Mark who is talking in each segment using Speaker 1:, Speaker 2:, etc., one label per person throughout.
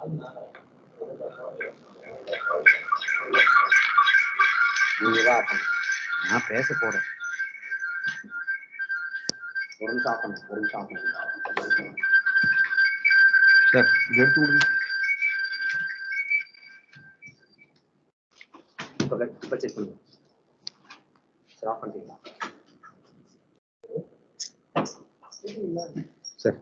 Speaker 1: நான் பேச போறேன். சார் எடுத்து விடுங்க. இப்ப செக் பண்ணுங்க சார். ஆஃப் பண்ணிட்டீங்களா sir?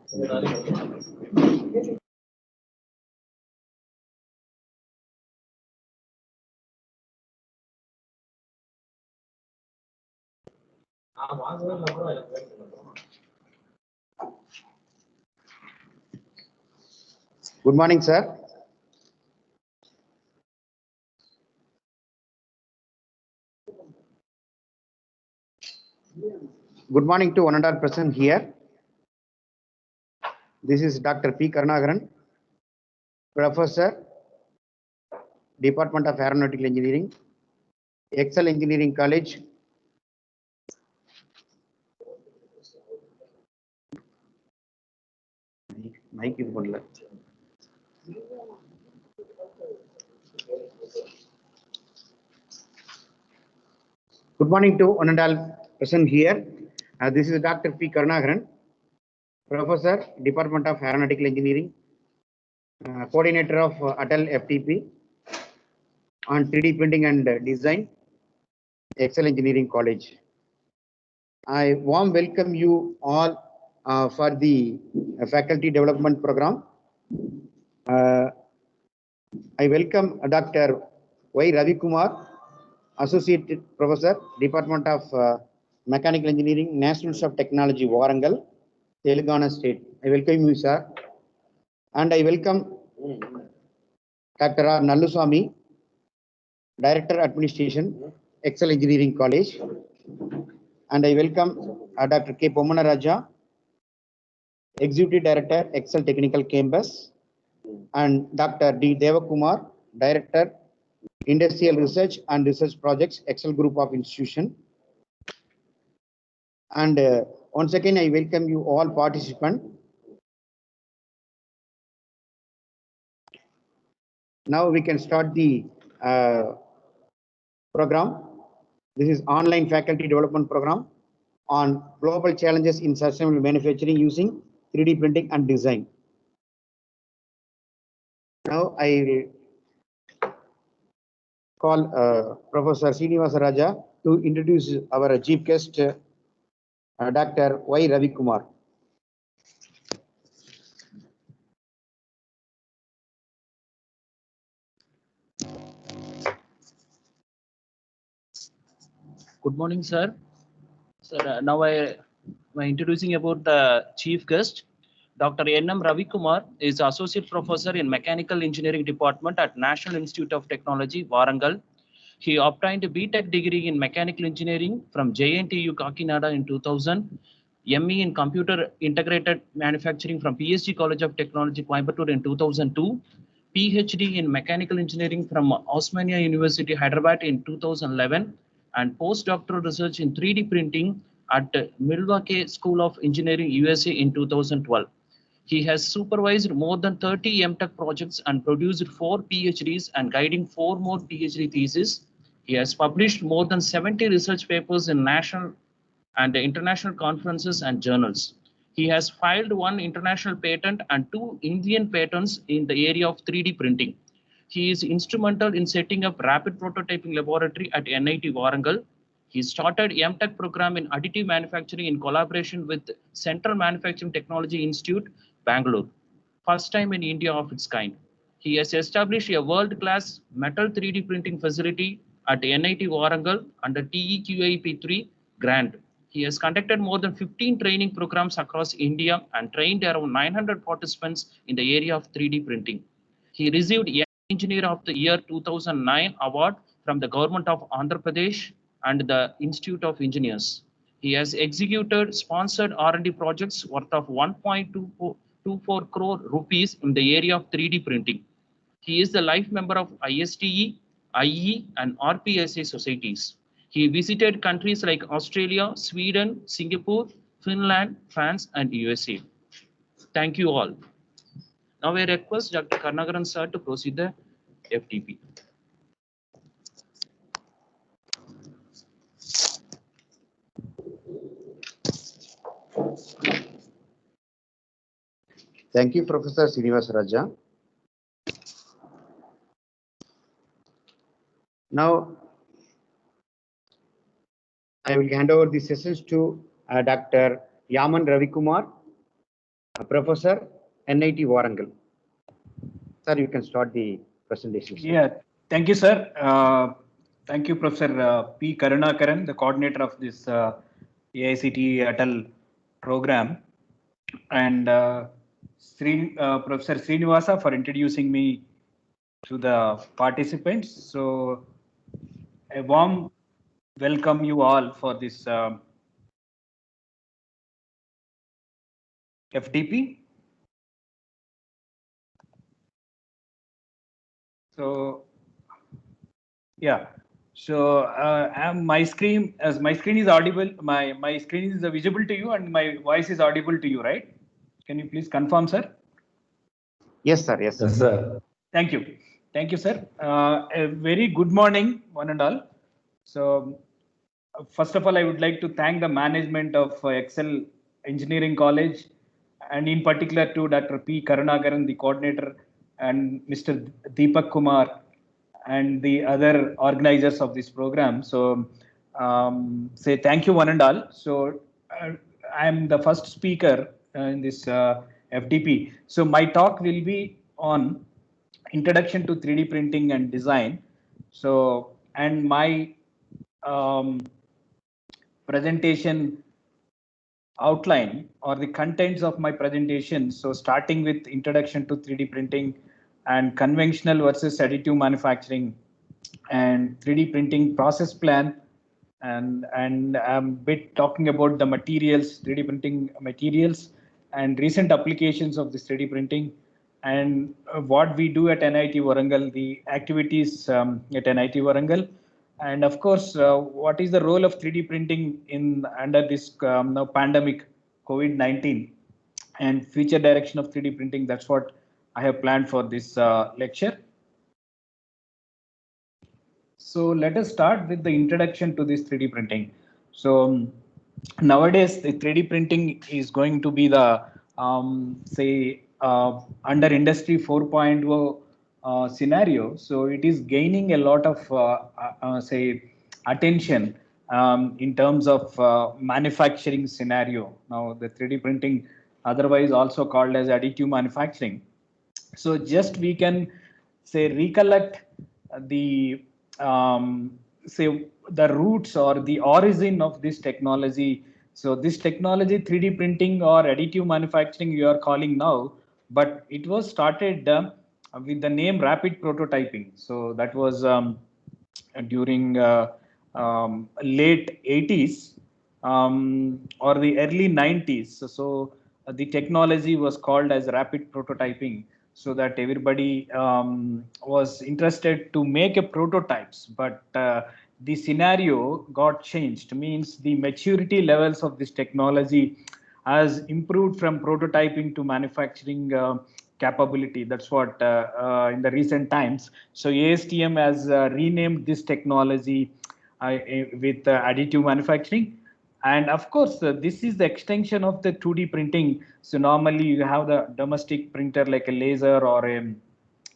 Speaker 1: Good morning, sir. Good morning to one and all present here. This is Dr. P. Karunakaran, Professor, Department of Aeronautical Engineering, Excel Engineering College. Mic is on. Good morning to one and all present here. This is Dr. P. Karunakaran, Professor, Department of Aeronautical Engineering, Coordinator of Atal FTP on 3D Printing and Design, Excel Engineering College. I warm welcome you all for the faculty development program. I welcome Dr. Y. Ravi Kumar, Associate Professor, Department of Mechanical Engineering, National Institute of Technology, Warangal, Telangana State. I welcome you, sir. And I welcome Dr. R. Nalluswamy, Director Administration, Excel Engineering College. And I welcome Dr. K. Pomana Raja, Executive Director, Excel Technical Campus, and Dr. D. Devakumar, Director, Industrial Research and Research Projects, Excel Group of Institution. And once again, I welcome you all participants. Now we can start the program. This is online faculty development program on global challenges in sustainable manufacturing using 3D printing and design. Now I call Professor Srinivasa Raja to introduce our chief guest, Dr. Y. Ravi Kumar.
Speaker 2: Good morning, sir. Sir, now I am introducing about the chief guest. Dr. N.M. Ravi Kumar is Associate Professor in Mechanical Engineering Department at National Institute of Technology, Warangal. He obtained a BTech degree in Mechanical Engineering from JNTU Kakinada in 2000, ME in Computer Integrated Manufacturing from PSG College of Technology, Coimbatore in 2002, PhD in Mechanical Engineering from Osmania University, Hyderabad in 2011, and postdoctoral research in 3D printing at Milwaukee School of Engineering, USA in 2012. He has supervised more than 30 MTech projects and produced 4 PhDs and guiding 4 more PhD theses. He has published more than 70 research papers in national and international conferences and journals. He has filed 1 international patent and 2 Indian patents in the area of 3D printing. He is instrumental in setting up rapid prototyping laboratory at NIT Warangal. He started MTech program in additive manufacturing in collaboration with Central Manufacturing Technology Institute, Bangalore. First time in India of its kind. He has established a world-class metal 3D printing facility at NIT Warangal under TEQIP3 grant. He has conducted more than 15 training programs across India and trained around 900 participants in the area of 3D printing. He received Engineer of the Year 2009 award from the Government of Andhra Pradesh and the Institute of Engineers. He has executed sponsored R&D projects worth of 1.24 crore rupees in the area of 3D printing. He is the life member of ISTE, IE, and RPSA societies. He visited countries like Australia, Sweden, Singapore, Finland, France, and USA. Thank you all. Now I request Dr. Karnagaran sir to proceed the FTP.
Speaker 1: Thank you, Professor Srinivas Raja. Now, I will hand over the sessions to Dr. Yaman Ravikumar, Professor, NIT Warangal. Sir, you can start the presentation. Sir.
Speaker 3: Yeah, thank you, sir. Thank you, Professor P. Karunakaran, the coordinator of this AICTE Atal program, and Professor Srinivasa for introducing me to the participants. So, a warm welcome you all for this FTP. So, yeah. So my screen is audible. My screen is visible to you, and my voice is audible to you, right? Can you please confirm, sir?
Speaker 1: Yes, sir. Yes, sir.
Speaker 4: Yes, sir.
Speaker 3: Thank you, sir. A very good morning, one and all. So, first of all, I would like to thank the management of Excel Engineering College, and in particular to Dr. P. Karunakaran, the coordinator, and Mr. Deepak Kumar, and the other organizers of this program. So, say thank you, one and all. So, I am the first speaker in this FTP. So, my talk will be on introduction to 3D printing and design. So, and my presentation outline or the contents of my presentation. So, starting with introduction to 3D printing and conventional versus additive manufacturing and 3D printing process plan, and I'm bit talking about the materials, 3D printing materials, and recent applications of this 3D printing, and what we do at NIT Warangal, the activities at NIT Warangal, and of course, what is the role of 3D printing in under this now pandemic COVID-19, and future direction of 3D printing. That's what I have planned for this lecture. So let us start with the introduction to this 3D printing. So nowadays the 3D printing is going to be the say under industry 4.0 scenario. So it is gaining a lot of say attention in terms of manufacturing scenario. Now the 3D printing, otherwise also called as additive manufacturing. So just we can say recollect the say the roots or the origin of this technology. So this technology, 3D printing or additive manufacturing, you are calling now, but it was started with the name rapid prototyping. So that was during late 80s or the early 90s. So the technology was called as rapid prototyping, so that everybody was interested to make a prototypes, but the scenario got changed, means the maturity levels of this technology has improved from prototyping to manufacturing capability. That's what in the recent times. So ASTM has renamed this technology with additive manufacturing. And of course, this is the extension of the 2D printing. So normally you have the domestic printer like a laser or a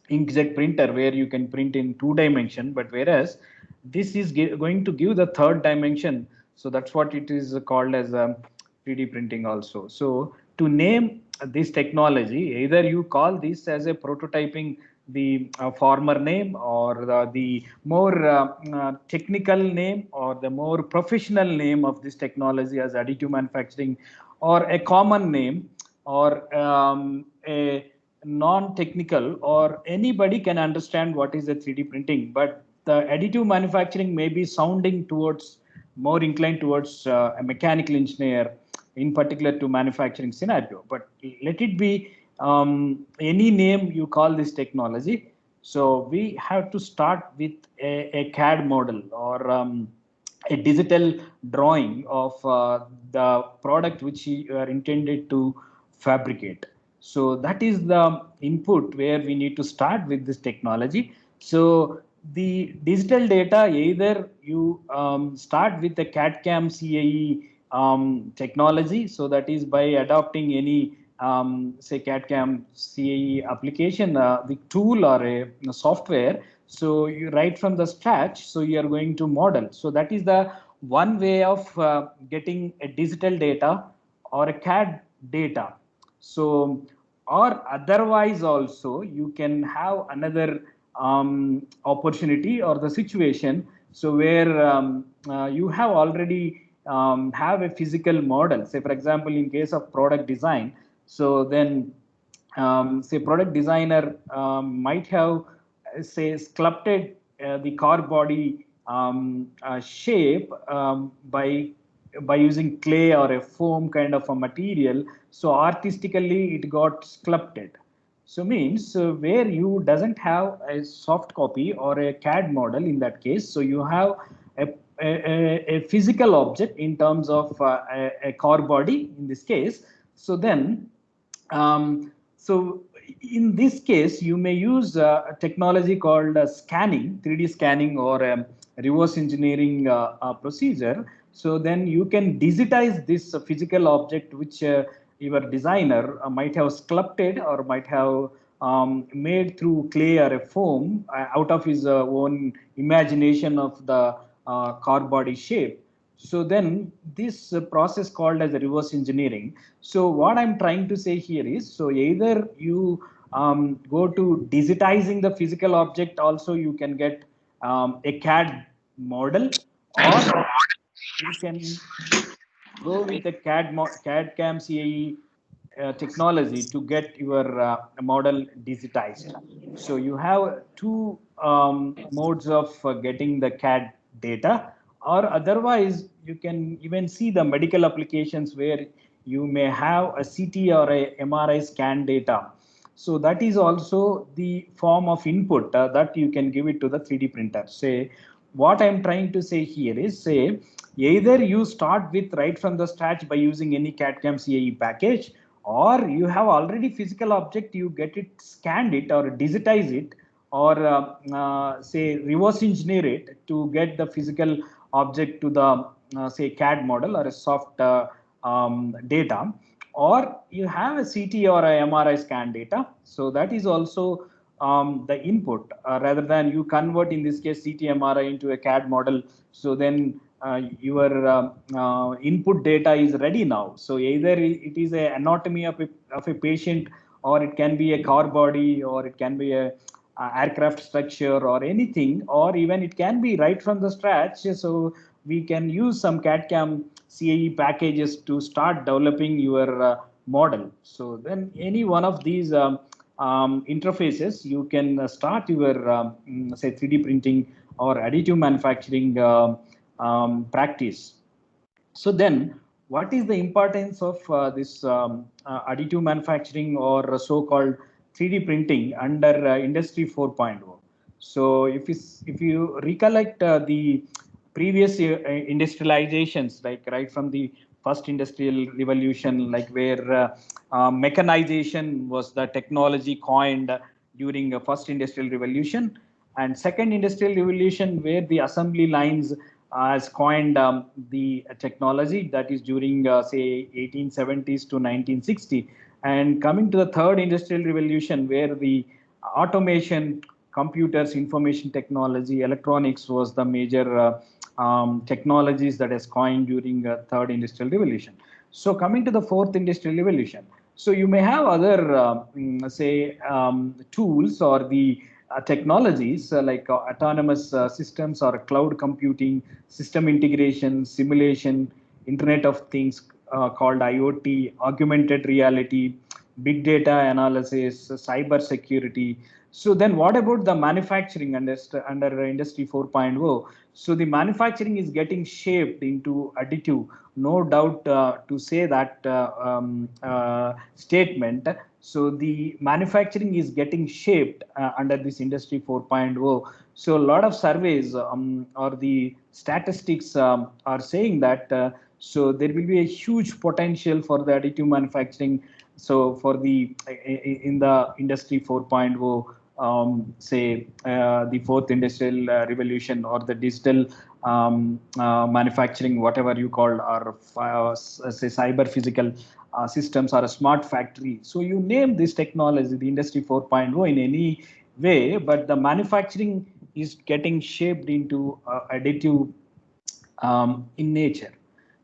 Speaker 3: inkjet printer where you can print in 2 dimension, but whereas this is going to give the 3rd dimension. So that's what it is called as 3D printing also. So to name this technology, either you call this as a prototyping, the former name, or the more technical name, or the more professional name of this technology as additive manufacturing, or a common name, or a non-technical, or anybody can understand what is a 3D printing, but the additive manufacturing may be sounding towards more inclined towards a mechanical engineer, in particular to manufacturing scenario. But let it be any name you call this technology. So we have to start with a CAD model or a digital drawing of the product which you are intended to fabricate. So that is the input where we need to start with this technology. So the digital data, either you start with the CAD/CAM CAE technology, so that is by adopting any say CAD/CAM CAE application, the tool or a software. So you right from the scratch, so you are going to model. So that is the one way of getting a digital data or a CAD data. So, or otherwise also you can have another opportunity or the situation. So where you have already have a physical model. Say for example, in case of product design, so then say product designer might have say sculpted the car body shape by using clay or a foam kind of a material. So artistically it got sculpted. So means where you doesn't have a soft copy or a CAD model in that case. So you have a physical object in terms of a car body in this case. So then so in this case, you may use a technology called scanning, 3D scanning, or reverse engineering procedure. So then you can digitize this physical object which your designer might have sculpted or might have made through clay or a foam out of his own imagination of the car body shape. So then this process called as a reverse engineering. So what I'm trying to say here is, so either you go to digitizing the physical object, also you can get a CAD model, or you can go with the CAD/CAM CAE technology to get your model digitized. So you have two modes of getting the CAD data, or otherwise you can even see the medical applications where you may have a CT or a MRI scan data. So that is also the form of input that you can give it to the 3D printer. Say what I'm trying to say here is, say either you start with right from the scratch by using any CAD/CAM CAE package, or you have already physical object, you get it, scanned it or digitize it, or say reverse engineer it to get the physical object to the say CAD model or a soft data, or you have a CT or a MRI scan data. So that is also the input rather than you convert in this case CT MRI into a CAD model. So then your input data is ready now. So either it is a anatomy of a patient, or it can be a car body, or it can be a aircraft structure or anything, or even it can be right from the scratch. So we can use some CAD/CAM CAE packages to start developing your model. So then any one of these interfaces, you can start your say 3D printing or additive manufacturing practice. So then what is the importance of this additive manufacturing or so-called 3D printing under Industry 4.0? So if you recollect the previous industrializations, like right from the first industrial revolution, like where mechanization was the technology coined during the first industrial revolution, and second industrial revolution where the assembly lines has coined the technology, that is during say 1870s to 1960. And coming to the third industrial revolution where the automation, computers, information technology, electronics was the major technologies that is coined during third industrial revolution. So coming to the fourth industrial revolution, so you may have other say tools or the technologies like autonomous systems or cloud computing, system integration, simulation, Internet of Things called IoT, augmented reality, big data analysis, cyber security. So then what about the manufacturing under Industry 4.0? So the manufacturing is getting shaped into additive, no doubt to say that statement. So the manufacturing is getting shaped under this Industry 4.0. So a lot of surveys or the statistics are saying that so there will be a huge potential for the additive manufacturing So for the in the industry 4.0, say the fourth industrial revolution or the digital manufacturing, whatever you call, or say cyber physical systems or a smart factory. So you name this technology, the industry 4.0 in any way, but the manufacturing is getting shaped into additive in nature.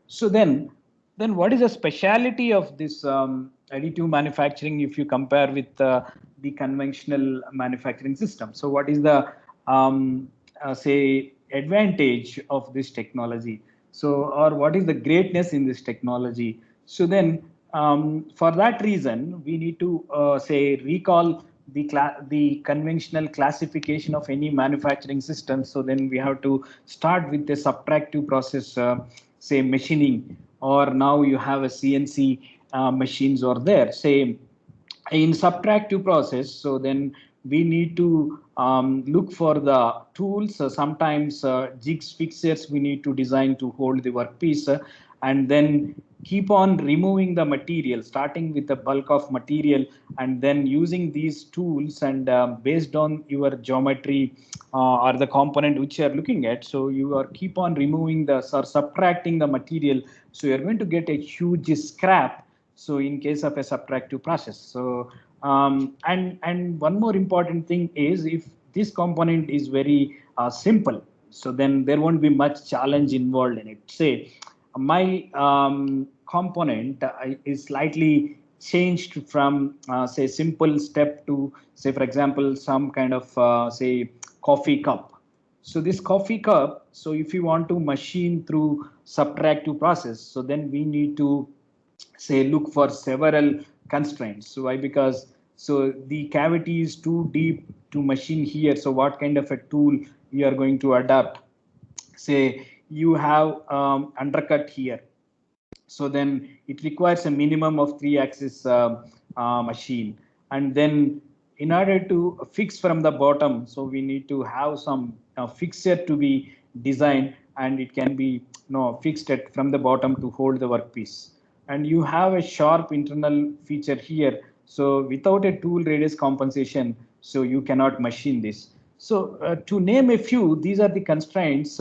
Speaker 3: So then what is the speciality of this additive manufacturing if you compare with the conventional manufacturing system? So what is the say advantage of this technology? So, or what is the greatness in this technology? So then for that reason, we need to say recall the conventional classification of any manufacturing system. So then we have to start with the subtractive process, say machining, or now you have a CNC machines or there, say in subtractive process. So then we need to look for the tools. Sometimes jigs, fixtures we need to design to hold the workpiece, and then keep on removing the material, starting with the bulk of material, and then using these tools, and based on your geometry or the component which you are looking at, so you are keep on removing the or subtracting the material, so you're going to get a huge scrap. So in case of a subtractive process, so and one more important thing is, if this component is very simple, so then there won't be much challenge involved in it. Say my component is slightly changed from say simple step to, say for example, some kind of say coffee cup. So this coffee cup, so if you want to machine through subtractive process, so then we need to say look for several constraints. So why? Because so the cavity is too deep to machine here. So what kind of a tool you are going to adapt? Say you have undercut here, so then it requires a minimum of 3-axis machine, and then in order to fix from the bottom, so we need to have some fixture to be designed, and it can be fixed at from the bottom to hold the workpiece. And you have a sharp internal feature here, so without a tool radius compensation, so you cannot machine this. So to name a few, these are the constraints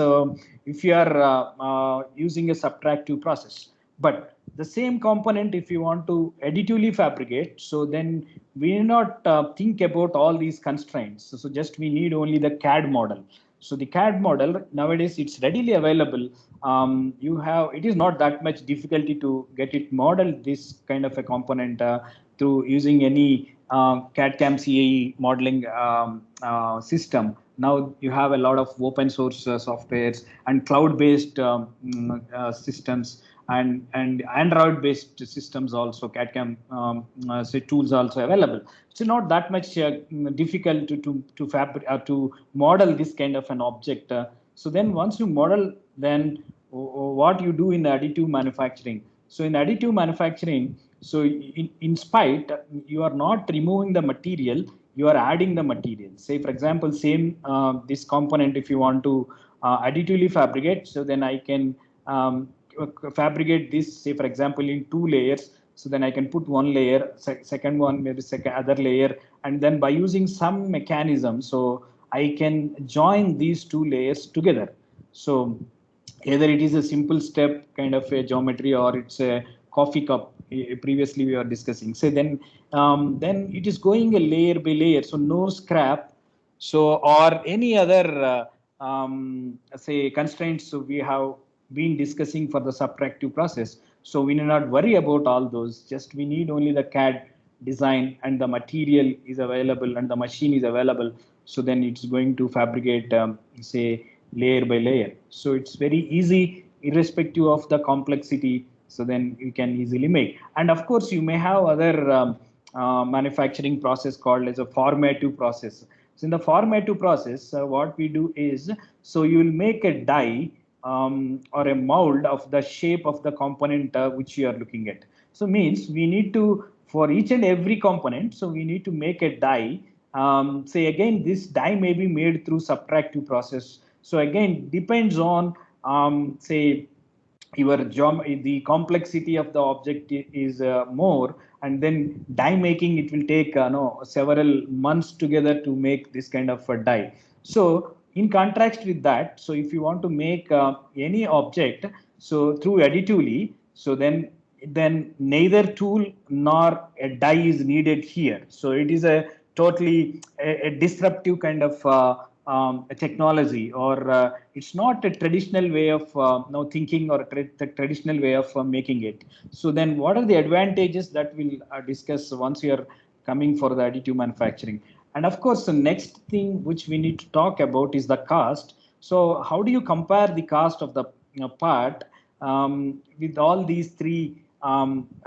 Speaker 3: if you are using a subtractive process. But the same component, if you want to additively fabricate, so then we need not think about all these constraints. So just we need only the CAD model. So the CAD model nowadays, it's readily available. You have, it is not that much difficulty to get it modeled, this kind of a component through using any CAD/CAM CAE modeling system. Now you have a lot of open source softwares and cloud-based systems, and Android-based systems also, CAD/CAM say tools also available. So not that much difficult to model this kind of an object. So then once you model, then what you do in additive manufacturing. So in additive manufacturing, so in spite, you are not removing the material, you are adding the material. Say for example, same this component, if you want to additively fabricate, so then I can fabricate this, say for example, in 2 layers. So then I can put one layer, second one, maybe second other layer, and then by using some mechanism, so I can join these 2 layers together. So either it is a simple step kind of a geometry, or it's a coffee cup previously we were discussing. So then it is going a layer by layer, so no scrap, so or any other say constraints. So we have been discussing for the subtractive process, so we need not worry about all those. Just we need only the CAD design, and the material is available and the machine is available. So then it's going to fabricate say layer by layer. So it's very easy irrespective of the complexity. So then you can easily make. And of course you may have other manufacturing process called as a formative process. So in the formative process, what we do is, so you will make a die or a mold of the shape of the component which you are looking at. So means we need to, for each and every component, so we need to make a die. Say again, this die may be made through subtractive process. So again, depends on say the complexity of the object is more, and then die making, it will take no, several months together to make this kind of a die. So in contrast with that, so if you want to make any object, so through additively, so then neither tool nor a die is needed here. So it is a totally a disruptive kind of a technology, or it's not a traditional way of now thinking, or the traditional way of making it. So then what are the advantages that we'll discuss once we are coming for the additive manufacturing? And of course, the next thing which we need to talk about is the cost. So how do you compare the cost of the part with all these three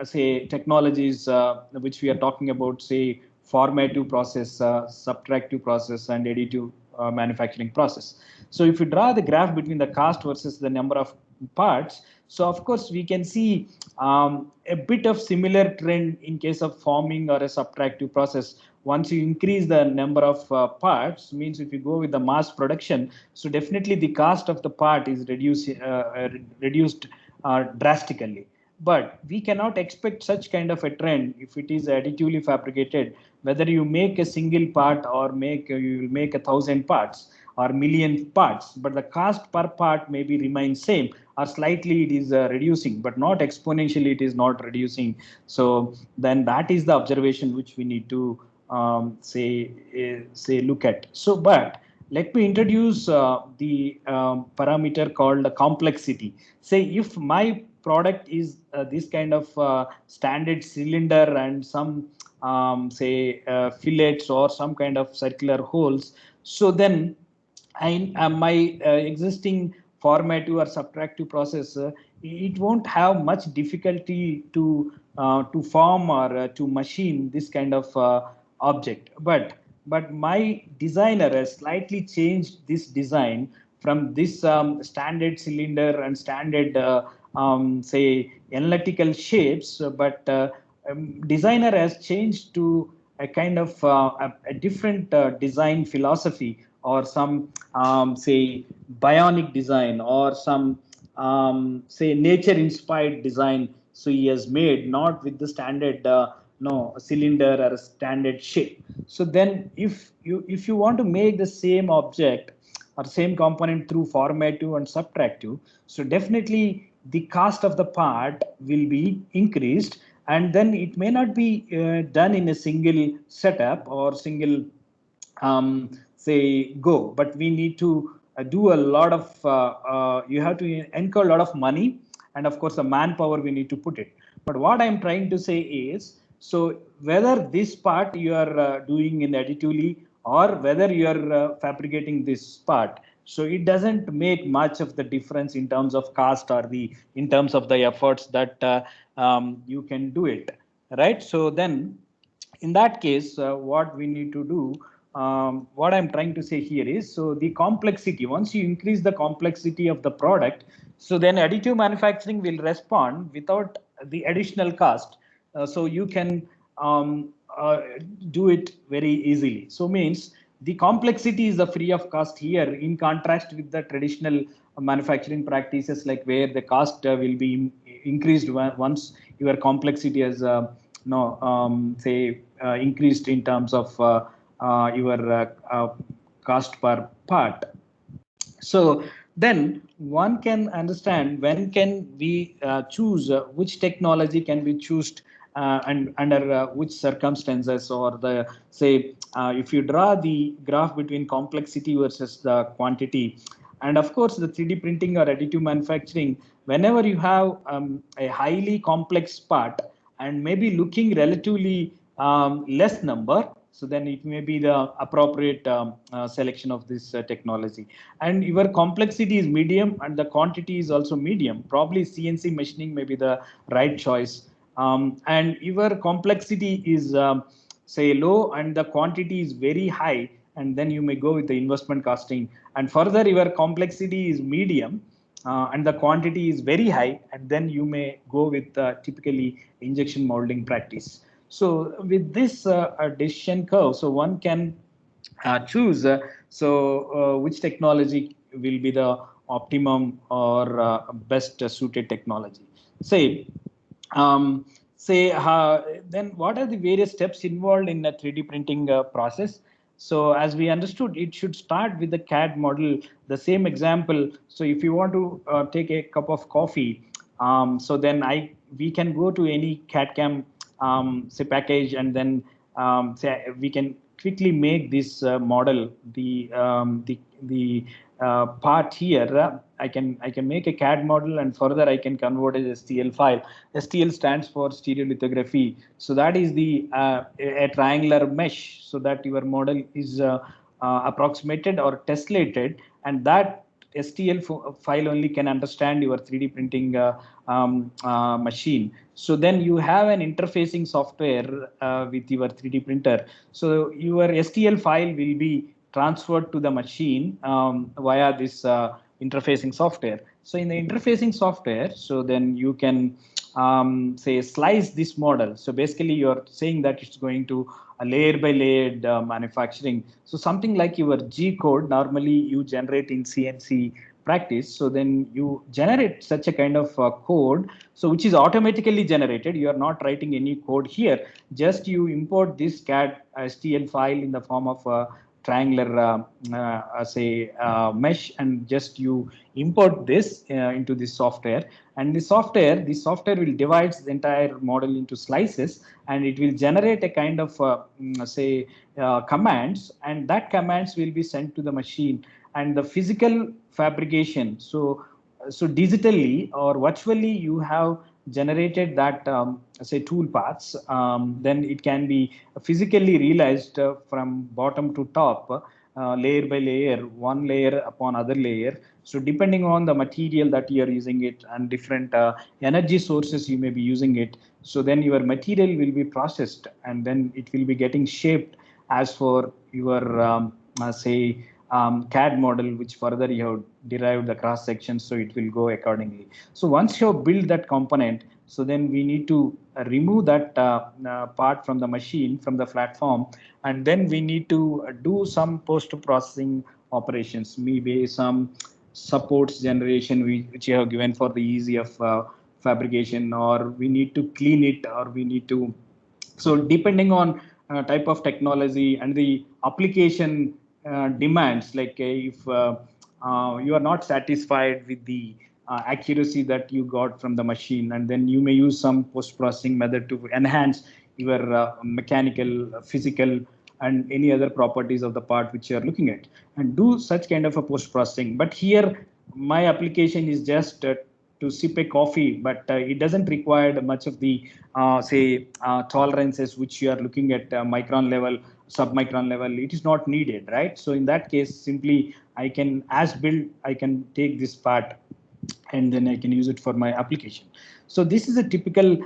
Speaker 3: say technologies which we are talking about, say formative process, subtractive process, and additive manufacturing process. So if you draw the graph between the cost versus the number of parts, so of course we can see a bit of similar trend in case of forming or a subtractive process. Once you increase the number of parts, means if you go with the mass production, so definitely the cost of the part is reduced drastically. But we cannot expect such kind of a trend if it is additively fabricated. Whether you make a single part or you will make 1,000 parts or million parts, but the cost per part maybe remains same, or slightly it is reducing, but not exponentially, it is not reducing. So then that is the observation which we need to say look at. So but let me introduce the parameter called complexity. Say if my product is this kind of standard cylinder and some say fillets or some kind of circular holes, so then my existing formative or subtractive process, it won't have much difficulty to form or to machine this kind of object. But my designer has slightly changed this design from this standard cylinder and standard say analytical shapes, but designer has changed to a kind of a different design philosophy, or some say bionic design, or some say nature inspired design. So he has made not with the standard no cylinder or a standard shape. So then if you want to make the same object or same component through formative and subtractive, so definitely the cost of the part will be increased, and then it may not be done in a single setup or single say go, but we need to do a lot of you have to incur a lot of money, and of course the manpower we need to put it. But what I'm trying to say is, so whether this part you are doing in additively, or whether you are fabricating this part, so it doesn't make much of the difference in terms of cost, or the in terms of the efforts that you can do it, right? So then in that case, what we need to do, what I'm trying to say here is, so the complexity, once you increase the complexity of the product, so then additive manufacturing will respond without the additional cost. So you can do it very easily. So means the complexity is the free of cost here, in contrast with the traditional manufacturing practices, like where the cost will be increased once your complexity has say increased in terms of your cost per part. So then one can understand when can we choose which technology can be chosen and under which circumstances, or the say if you draw the graph between complexity versus the quantity, and of course the 3D printing or additive manufacturing, whenever you have a highly complex part and maybe looking relatively less number, so then it may be the appropriate selection of this technology. And your complexity is medium and the quantity is also medium. Probably CNC machining may be the right choice. And your complexity is say low and the quantity is very high, and then you may go with the investment costing. And further, your complexity is medium and the quantity is very high, and then you may go with typically injection molding practice. So with this decision curve, so one can choose which technology will be the optimum or best suited technology. Say, um, then what are the various steps involved in a 3D printing process? So as we understood, it should start with the CAD model, the same example. So if you want to take a cup of coffee, so then we can go to any CAD CAM say package, and then say we can quickly make this model, the part here. I can make a CAD model, and further I can convert it as STL file. STL stands for stereolithography. So that is the a triangular mesh, so that your model is approximated or tessellated, and that STL file only can understand your 3D printing machine. So then you have an interfacing software with your 3D printer. So your STL file will be transferred to the machine via this interfacing software. So in the interfacing software, so then you can say slice this model. So basically you're saying that it's going to a layer by layer manufacturing. So something like your G code, normally you generate in CNC practice. So then you generate such a kind of code, so which is automatically generated. You are not writing any code here. Just you import this CAD STL file in the form of triangular say mesh, and just you import this into this software, and the software will divide the entire model into slices, and it will generate a kind of say commands, and that commands will be sent to the machine. And the physical fabrication, so digitally or virtually you have generated that say tool paths, then it can be physically realized from bottom to top, layer by layer, one layer upon other layer. So depending on the material that you are using it and different energy sources you may be using it, so then your material will be processed, and then it will be getting shaped as for your say CAD model, which further you have derived the cross section, so it will go accordingly. So once you have built that component, so then we need to remove that part from the machine, from the platform, and then we need to do some post-processing operations, maybe some supports generation which you have given for the easy of fabrication, or we need to clean it, or we need to, so depending on type of technology and the application demands, like if you are not satisfied with the accuracy that you got from the machine, and then you may use some post-processing method to enhance your mechanical, physical, and any other properties of the part which you are looking at, and do such kind of a post-processing. But here my application is just to sip a coffee, but it doesn't require much of the say tolerances which you are looking at micron level, submicron level. It is not needed, right? So in that case, simply I can, as build, I can take this part and then I can use it for my application. So this is a typical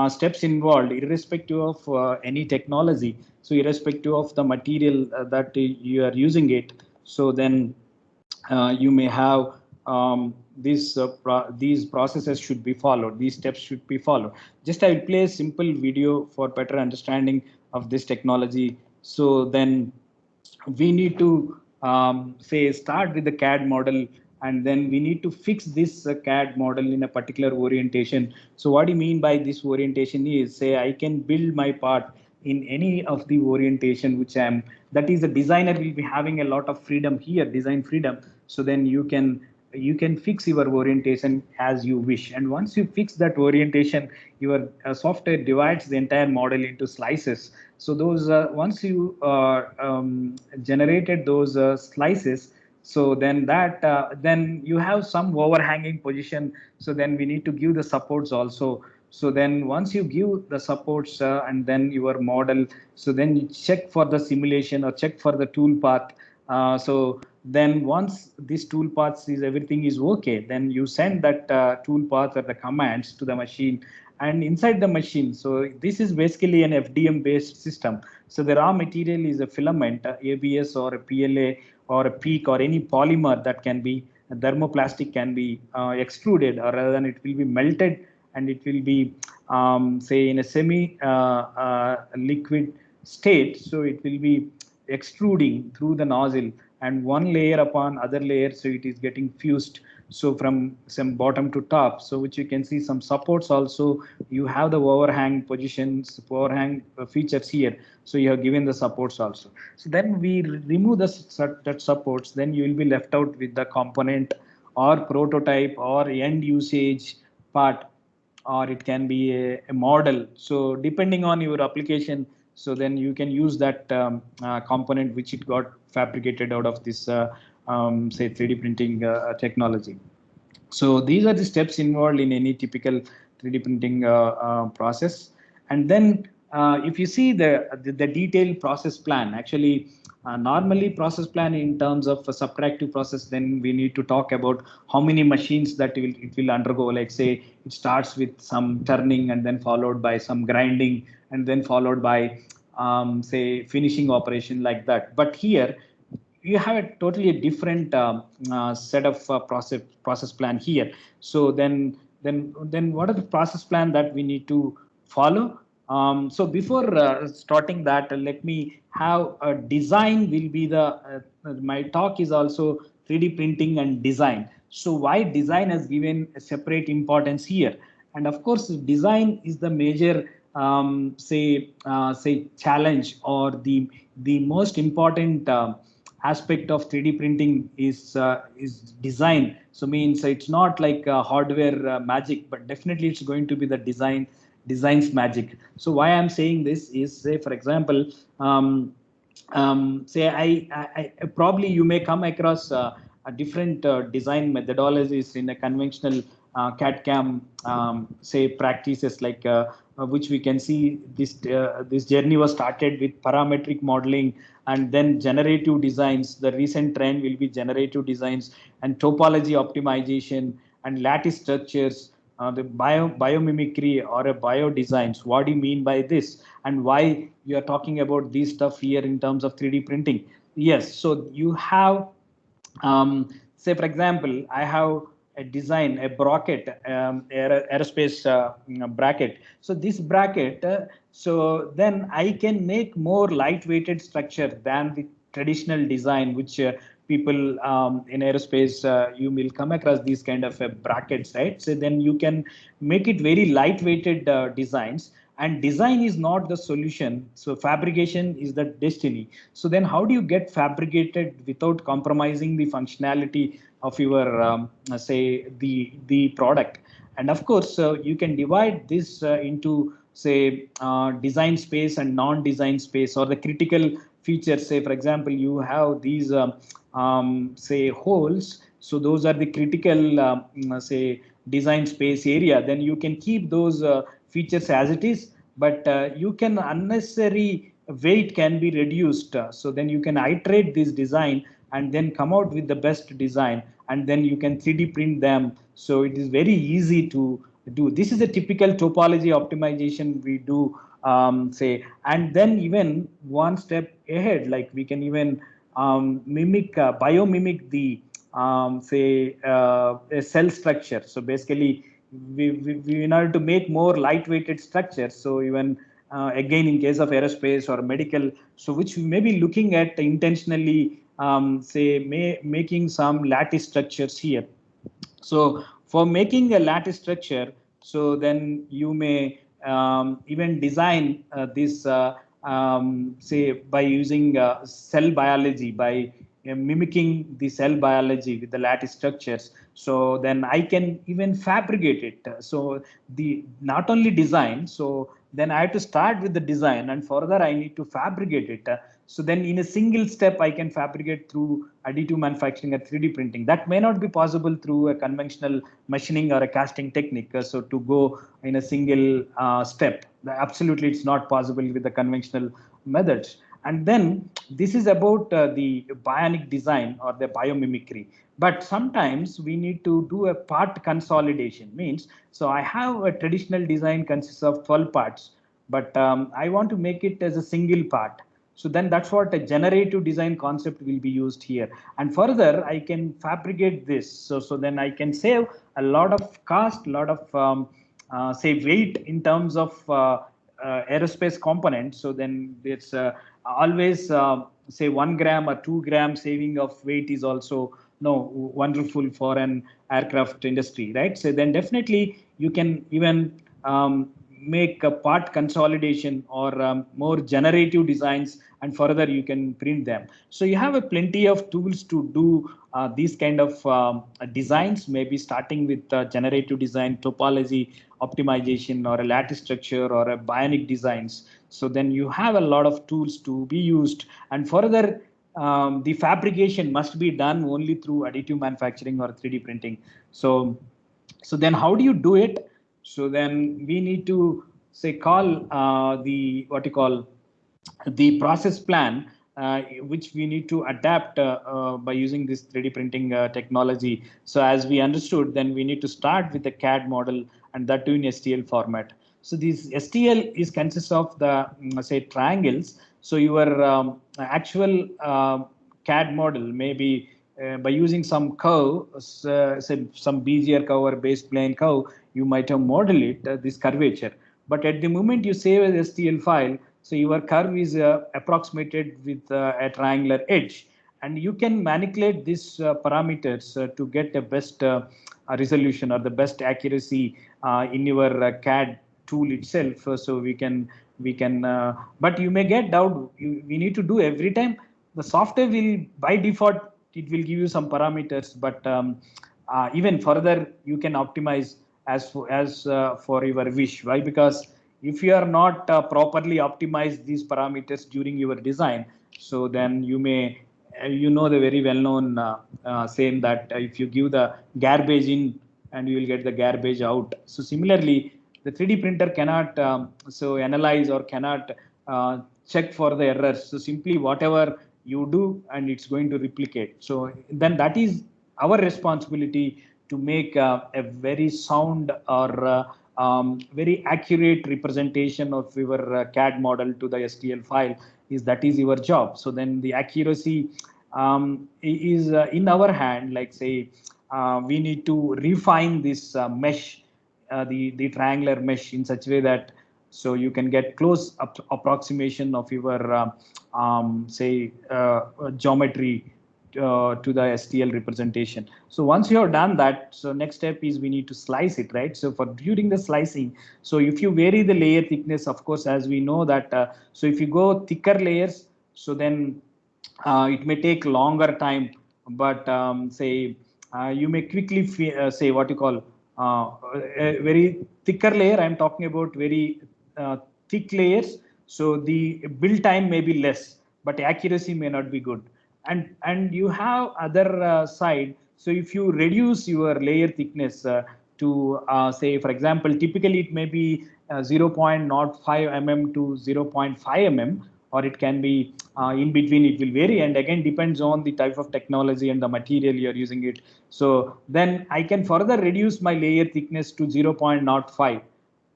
Speaker 3: steps involved, irrespective of any technology. So irrespective of the material that you are using it, so then you may have these processes should be followed, these steps should be followed. Just I will play a simple video for better understanding of this technology. So then we need to say start with the CAD model, and then we need to fix this CAD model in a particular orientation. So what do you mean by this orientation is, say I can build my part in any of the orientation which I am, that is the designer will be having a lot of freedom here, design freedom. So then you can fix your orientation as you wish, and once you fix that orientation, your software divides the entire model into slices. So those once you generated those slices, so then that then you have some overhanging position, so then we need to give the supports also. So then once you give the supports and then your model, so then you check for the simulation or check for the tool path. So then once this tool path is everything is okay, then you send that tool path or the commands to the machine, and inside the machine, so this is basically an FDM based system. So the raw material is a filament, ABS or a PLA or a PEEK or any polymer that can be thermoplastic, can be extruded, or rather than it will be melted, and it will be say in a semi liquid state. So it will be extruding through the nozzle, and one layer upon other layer, so it is getting fused. So from some bottom to top, so which you can see some supports also. You have the overhang positions, overhang features here. So you have given the supports also. So then we remove that supports, then you will be left out with the component or prototype or end usage part, or it can be a model. So depending on your application, so then you can use that component which it got fabricated out of this say 3D printing technology. So these are the steps involved in any typical 3D printing process. And then if you see the detailed process plan, actually normally process plan in terms of a subtractive process, then we need to talk about how many machines that it will undergo. Like say it starts with some turning and then followed by some grinding and then followed by say finishing operation like that. But here you have a totally different set of process plan here. So then what are the process plan that we need to follow? So before starting that, let me have a design will be the my talk is also 3D printing and design. So why design has given a separate importance here? And of course, design is the major say challenge, or the most important aspect of 3D printing is design. So means it's not like hardware magic, but definitely it's going to be the designs magic. So why I'm saying this is, say for example, say I probably you may come across a different design methodologies in a conventional CAD/CAM say practices, like which we can see this journey was started with parametric modeling and then generative designs. The recent trend will be generative designs and topology optimization and lattice structures, the biomimicry or a bio designs. What do you mean by this, and why you are talking about this stuff here in terms of 3D printing? Yes, so you have say for example, I have a design, a bracket, aerospace bracket. So this bracket, so then I can make more lightweighted structure than the traditional design, which people in aerospace, you will come across these kind of brackets, right? So then you can make it very lightweighted designs. And design is not the solution, so fabrication is the destiny. So then how do you get fabricated without compromising the functionality of your say the product? And of course you can divide this into say design space and non-design space, or the critical features. Say for example, you have these say holes, so those are the critical say design space area. Then you can keep those features as it is, but you can unnecessary weight can be reduced. So then you can iterate this design and then come out with the best design, and then you can 3D print them. So it is very easy to do. This is a typical topology optimization we do, say. And then even one step ahead, like we can even mimic biomimic the say a cell structure. So basically we in order to make more lightweighted structure, so even again in case of aerospace or medical, so which we may be looking at intentionally say making some lattice structures here. So for making a lattice structure, so then you may even design this say by using cell biology, by mimicking the cell biology with the lattice structures. So then I can even fabricate it. So the not only design, so then I have to start with the design, and further I need to fabricate it. So then in a single step, I can fabricate through additive manufacturing or 3D printing. That may not be possible through a conventional machining or a casting technique. So to go in a single step, absolutely it's not possible with the conventional methods. And then this is about the bionic design or the biomimicry. But sometimes we need to do a part consolidation. Means, so I have a traditional design consists of 12 parts, but I want to make it as a single part. So then that's what a generative design concept will be used here. And further, I can fabricate this. So then I can save a lot of cost, a lot of say weight in terms of aerospace components. So then it's always say 1 gram or 2 gram saving of weight is also wonderful for an aircraft industry, right? So then definitely you can even make a part consolidation or more generative designs, and further you can print them. So you have a plenty of tools to do these kind of designs, maybe starting with generative design, topology optimization, or a lattice structure, or a bionic designs. So then you have a lot of tools to be used, and further the fabrication must be done only through additive manufacturing or 3D printing. So then how do you do it? So then we need to say call the what you call the process plan, which we need to adapt by using this 3D printing technology. So as we understood, then we need to start with the CAD model, and that too in STL format. So this STL is consists of the say triangles. So your actual CAD model maybe by using some curve, say some Bezier curve or base plane curve, you might have modeled it this curvature. But at the moment you save as STL file, so your curve is approximated with a triangular edge, and you can manipulate these parameters to get the best resolution or the best accuracy in your CAD tool itself. So we can, but you may get doubt. We need to do every time. The software will by default it will give you some parameters, but even further you can optimize as for your wish. Why? Because if you are not properly optimized these parameters during your design, so then you may the very well known saying that if you give the garbage in and you will get the garbage out. So similarly, the 3D printer cannot so analyze or cannot check for the errors. So simply whatever you do and it's going to replicate. So then that is our responsibility to make a very sound or very accurate representation of your CAD model to the STL file. That is your job. So then the accuracy is in our hand. Like say we need to refine this mesh, the triangular mesh in such a way that so you can get close approximation of your say geometry to the STL representation. So once you have done that, so next step is we need to slice it, right? So for during the slicing, so if you vary the layer thickness, of course, as we know that, so if you go thicker layers, so then it may take longer time, but say you may quickly say what you call a very thicker layer. I'm talking about very thick layers. So the build time may be less, but accuracy may not be good. And you have other side. So if you reduce your layer thickness to say, for example, typically it may be 0.05 mm to 0.5 mm, or it can be in between. It will vary, and again depends on the type of technology and the material you are using it. So then I can further reduce my layer thickness to 0.05,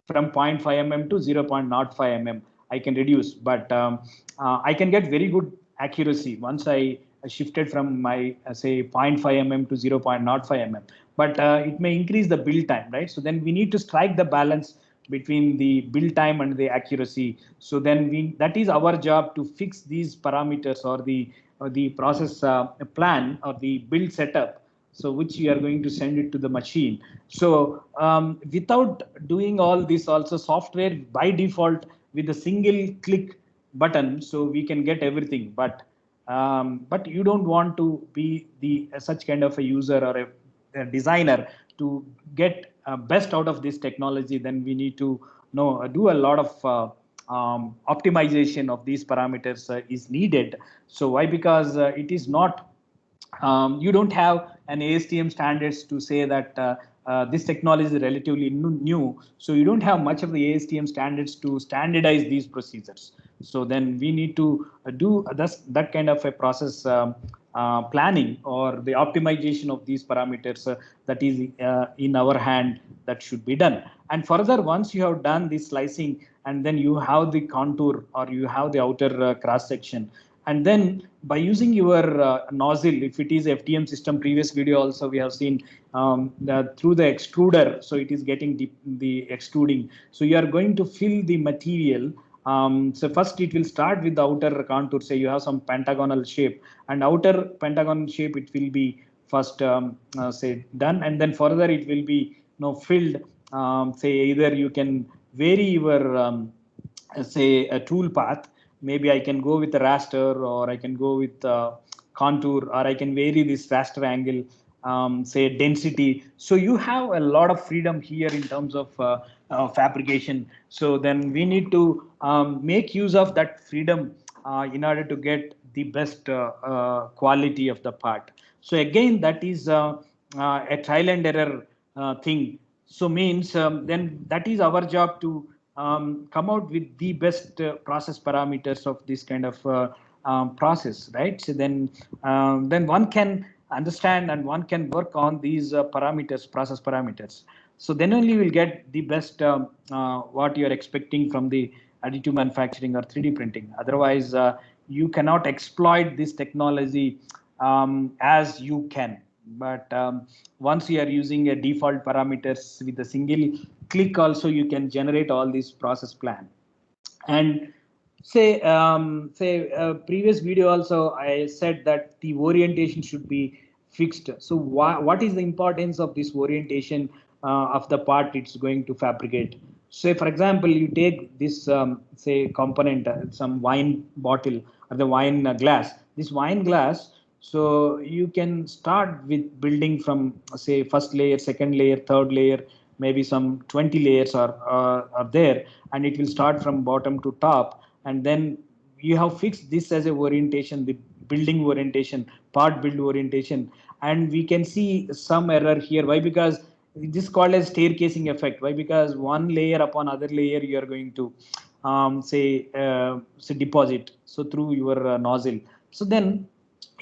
Speaker 3: from 0.5 mm to 0.05 mm. I can reduce, but I can get very good accuracy once I shifted from my say 0.5 mm to 0.05 mm. But it may increase the build time, right? So then we need to strike the balance between the build time and the accuracy. So then that is our job to fix these parameters, or the process plan or the build setup, so which you are going to send it to the machine. So without doing all this, also software by default with a single click button, so we can get everything. But you don't want to be such kind of a user or a designer to get best out of this technology. Then we need to do a lot of optimization of these parameters is needed. So why? Because it is not you don't have an ASTM standards to say that this technology is relatively new. So you don't have much of the ASTM standards to standardize these procedures. So then we need to do that kind of a process planning or the optimization of these parameters that is in our hand, that should be done. And further, once you have done this slicing, and then you have the contour or you have the outer cross section, and then by using your nozzle, if it is FDM system, previous video also we have seen through the extruder, so it is getting the extruding. So you are going to fill the material. So first it will start with the outer contour. Say you have some pentagonal shape, and outer pentagonal shape it will be first say done, and then further it will be filled. Say either you can vary your say a tool path. Maybe I can go with a raster, or I can go with contour, or I can vary this raster angle, say density. So you have a lot of freedom here in terms of fabrication. So then we need to make use of that freedom in order to get the best quality of the part. So again, that is a trial and error thing. So means then that is our job to come out with the best process parameters of this kind of process, right? So then one can understand and one can work on these parameters, process parameters. So then only we'll get the best what you are expecting from the additive manufacturing or 3D printing. Otherwise, you cannot exploit this technology as you can. But once you are using a default parameters with a single click, also you can generate all this process plan. And say previous video also I said that the orientation should be fixed. So what is the importance of this orientation of the part it's going to fabricate? Say for example, you take this say component, some wine bottle or the wine glass, this wine glass. So you can start with building from say first layer, second layer, third layer, maybe some 20 layers are there, and it will start from bottom to top. And then you have fixed this as a orientation, the building orientation, part build orientation. And we can see some error here. Why? Because this is called as staircasing effect. Why? Because one layer upon other layer you are going to say deposit, so through your nozzle. So then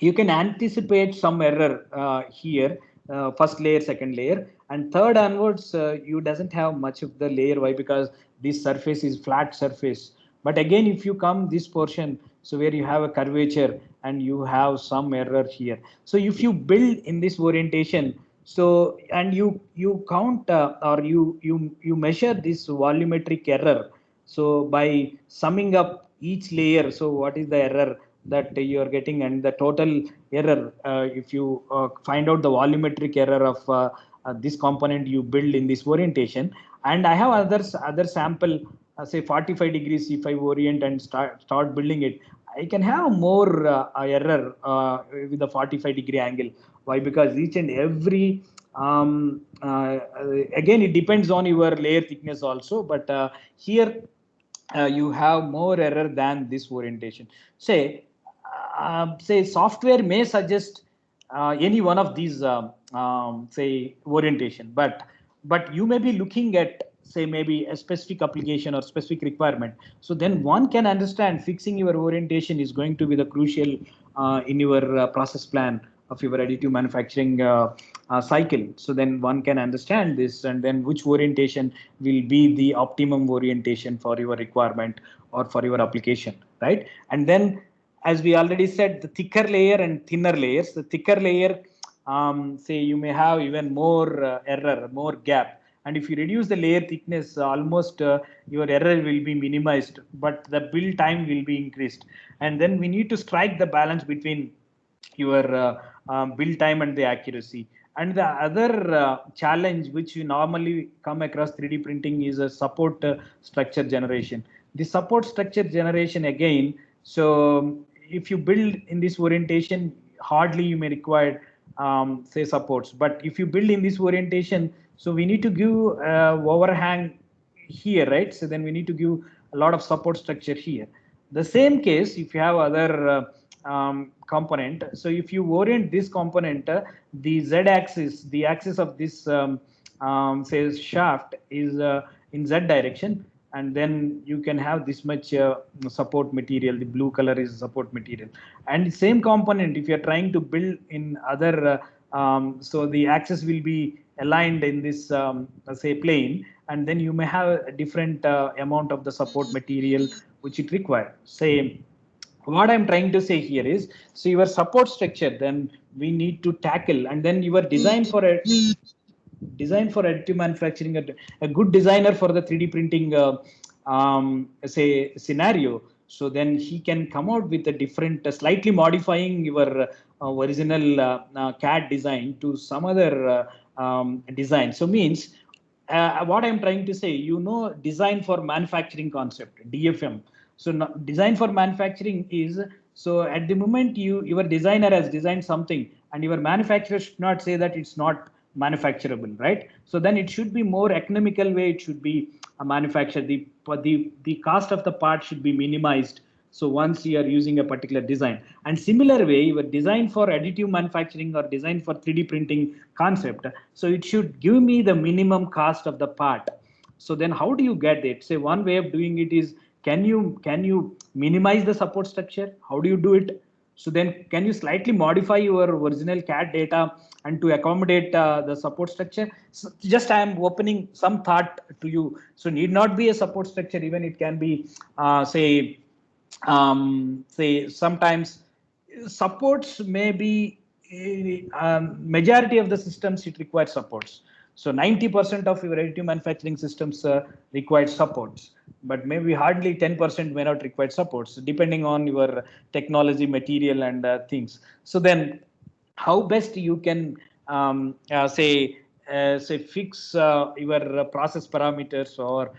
Speaker 3: you can anticipate some error here, first layer, second layer, and third onwards you doesn't have much of the layer. Why? Because this surface is flat surface. But again, if you come this portion, so where you have a curvature and you have some error here. So if you build in this orientation, so and you count or you measure this volumetric error. So by summing up each layer, so what is the error that you are getting, and the total error, if you find out the volumetric error of this component you build in this orientation. And I have other sample, say 45 degrees. If I orient and start building it, I can have more error with the 45 degree angle. Why? Because each and every again, it depends on your layer thickness also, but here you have more error than this orientation. Say software may suggest any one of these say orientation, but you may be looking at say maybe a specific application or specific requirement. So then one can understand fixing your orientation is going to be the crucial in your process plan of your additive manufacturing cycle. So then one can understand this, and then which orientation will be the optimum orientation for your requirement or for your application, right? And then, as we already said, the thicker layer and thinner layers. The thicker layer, say you may have even more error, more gap. And if you reduce the layer thickness, almost your error will be minimized, but the build time will be increased. And then we need to strike the balance between your build time and the accuracy. And the other challenge which you normally come across 3D printing is a support structure generation. The support structure generation again, so if you build in this orientation, hardly you may require say supports. But if you build in this orientation, so we need to give overhang here, right? So then we need to give a lot of support structure here. The same case if you have other component. So if you orient this component, the z-axis, the axis of this say shaft is in z direction, and then you can have this much support material. The blue color is support material. And the same component, if you are trying to build in other, so the axis will be aligned in this say plane, and then you may have a different amount of the support material which it requires. Say, what I'm trying to say here is, so your support structure, then we need to tackle, and then your design for additive manufacturing, a good designer for the 3D printing say scenario. So then he can come out with a different, slightly modifying your original CAD design to some other design. So means what I'm trying to say, design for manufacturing concept, DFM. So design for manufacturing is, so at the moment your designer has designed something and your manufacturer should not say that it's not manufacturable, right? So then it should be more economical way, it should be a manufacture, the cost of the part should be minimized. So once you are using a particular design, and similar way, your design for additive manufacturing or design for 3D printing concept, so it should give me the minimum cost of the part. So then how do you get it? Say one way of doing it is, can you minimize the support structure? How do you do it? So then can you slightly modify your original CAD data and to accommodate the support structure? So just I am opening some thought to you. So need not be a support structure, even it can be say sometimes supports may be majority of the systems it requires supports. So 90% of your additive manufacturing systems require supports, but maybe hardly 10% may not require supports, depending on your technology, material, and things. So then, how best you can say fix your process parameters, or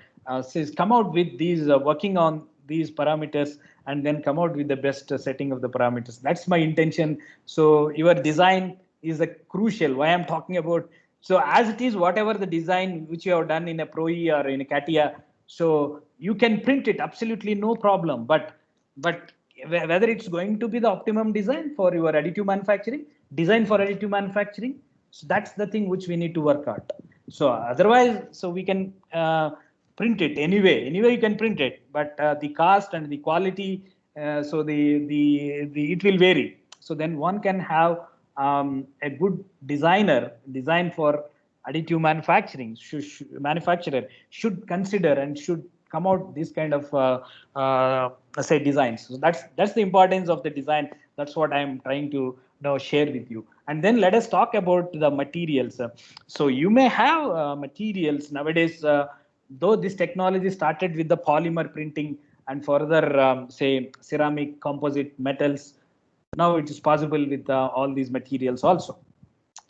Speaker 3: say come out with these working on these parameters and then come out with the best setting of the parameters. That's my intention. So your design is a crucial. Why I'm talking about. So as it is, whatever the design which you have done in a ProE or in a CATIA, so you can print it absolutely no problem. But whether it's going to be the optimum design for your additive manufacturing, design for additive manufacturing, so that's the thing which we need to work out. So otherwise, so we can print it anyway you can print it, but the cost and the quality, so the it will vary. So then one can have a good design for additive manufacturing. Manufacturer should consider and should come out this kind of say designs. So that's the importance of the design. That's what I'm trying to now share with you. And then let us talk about the materials. So you may have materials nowadays, though this technology started with the polymer printing and further say ceramic, composite, metals. Now it is possible with all these materials also.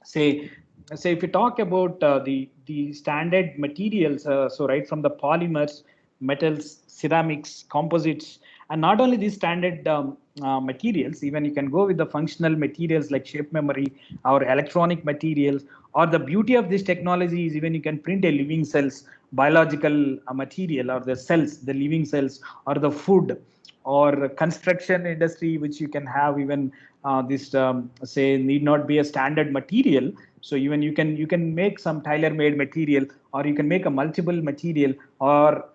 Speaker 3: Say if we talk about the standard materials, so right from the polymers, metals, ceramics, composites, and not only these standard materials, even you can go with the functional materials like shape memory or electronic materials. Or the beauty of this technology is even you can print a living cells, biological material, or the cells, the living cells, or the food, or construction industry, which you can have even this say need not be a standard material. So even you can make some tailor-made material, or you can make a multiple material, or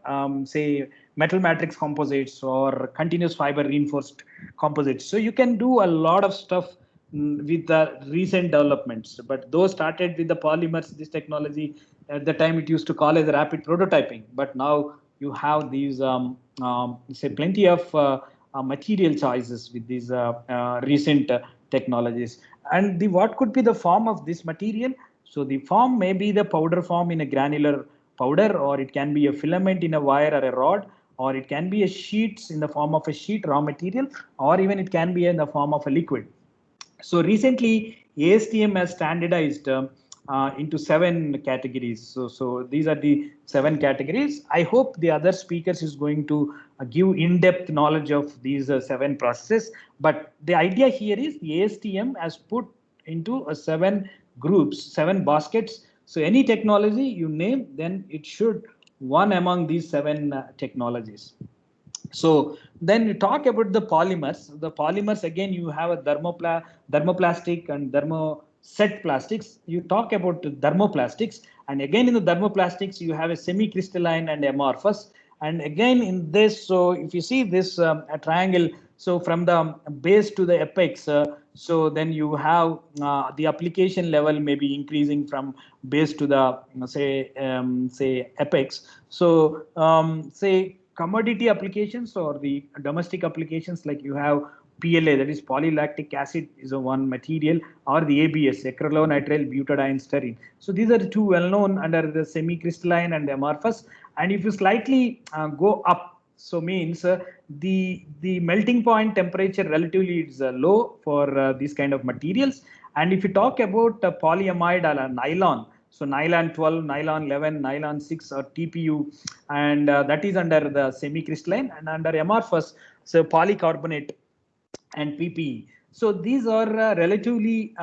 Speaker 3: say metal matrix composites, or continuous fiber reinforced composites. So you can do a lot of stuff with the recent developments. But those started with the polymers, this technology. At the time it used to call as rapid prototyping, but now you have these say plenty of material choices with these recent technologies. And what could be the form of this material? So the form may be the powder form in a granular powder, or it can be a filament in a wire or a rod, or it can be a sheets in the form of a sheet raw material, or even it can be in the form of a liquid. So recently, ASTM has standardized into 7 categories. So these are the 7 categories. I hope the other speakers is going to give in-depth knowledge of these 7 processes. But the idea here is the ASTM has put into 7 groups, 7 baskets. So any technology you name, then it should one among these 7 technologies. So then you talk about the polymers. The polymers, again, you have a thermoplastic and thermoset plastics. You talk about thermoplastics, and again in the thermoplastics you have a semi-crystalline and amorphous. And again in this, so if you see this a triangle, so from the base to the apex, so then you have the application level may be increasing from base to the say apex. So say commodity applications or the domestic applications, like you have PLA, that is polylactic acid, is a one material, or the ABS, acrylonitrile butadiene styrene. So these are the 2 well known under the semi-crystalline and amorphous. And if you slightly go up, So means the melting point temperature relatively is low for these kind of materials. And if you talk about polyamide or nylon, so nylon 12, nylon 11, nylon 6 or TPU, and that is under the semi-crystalline, and under amorphous, so polycarbonate and PPE. So these are relatively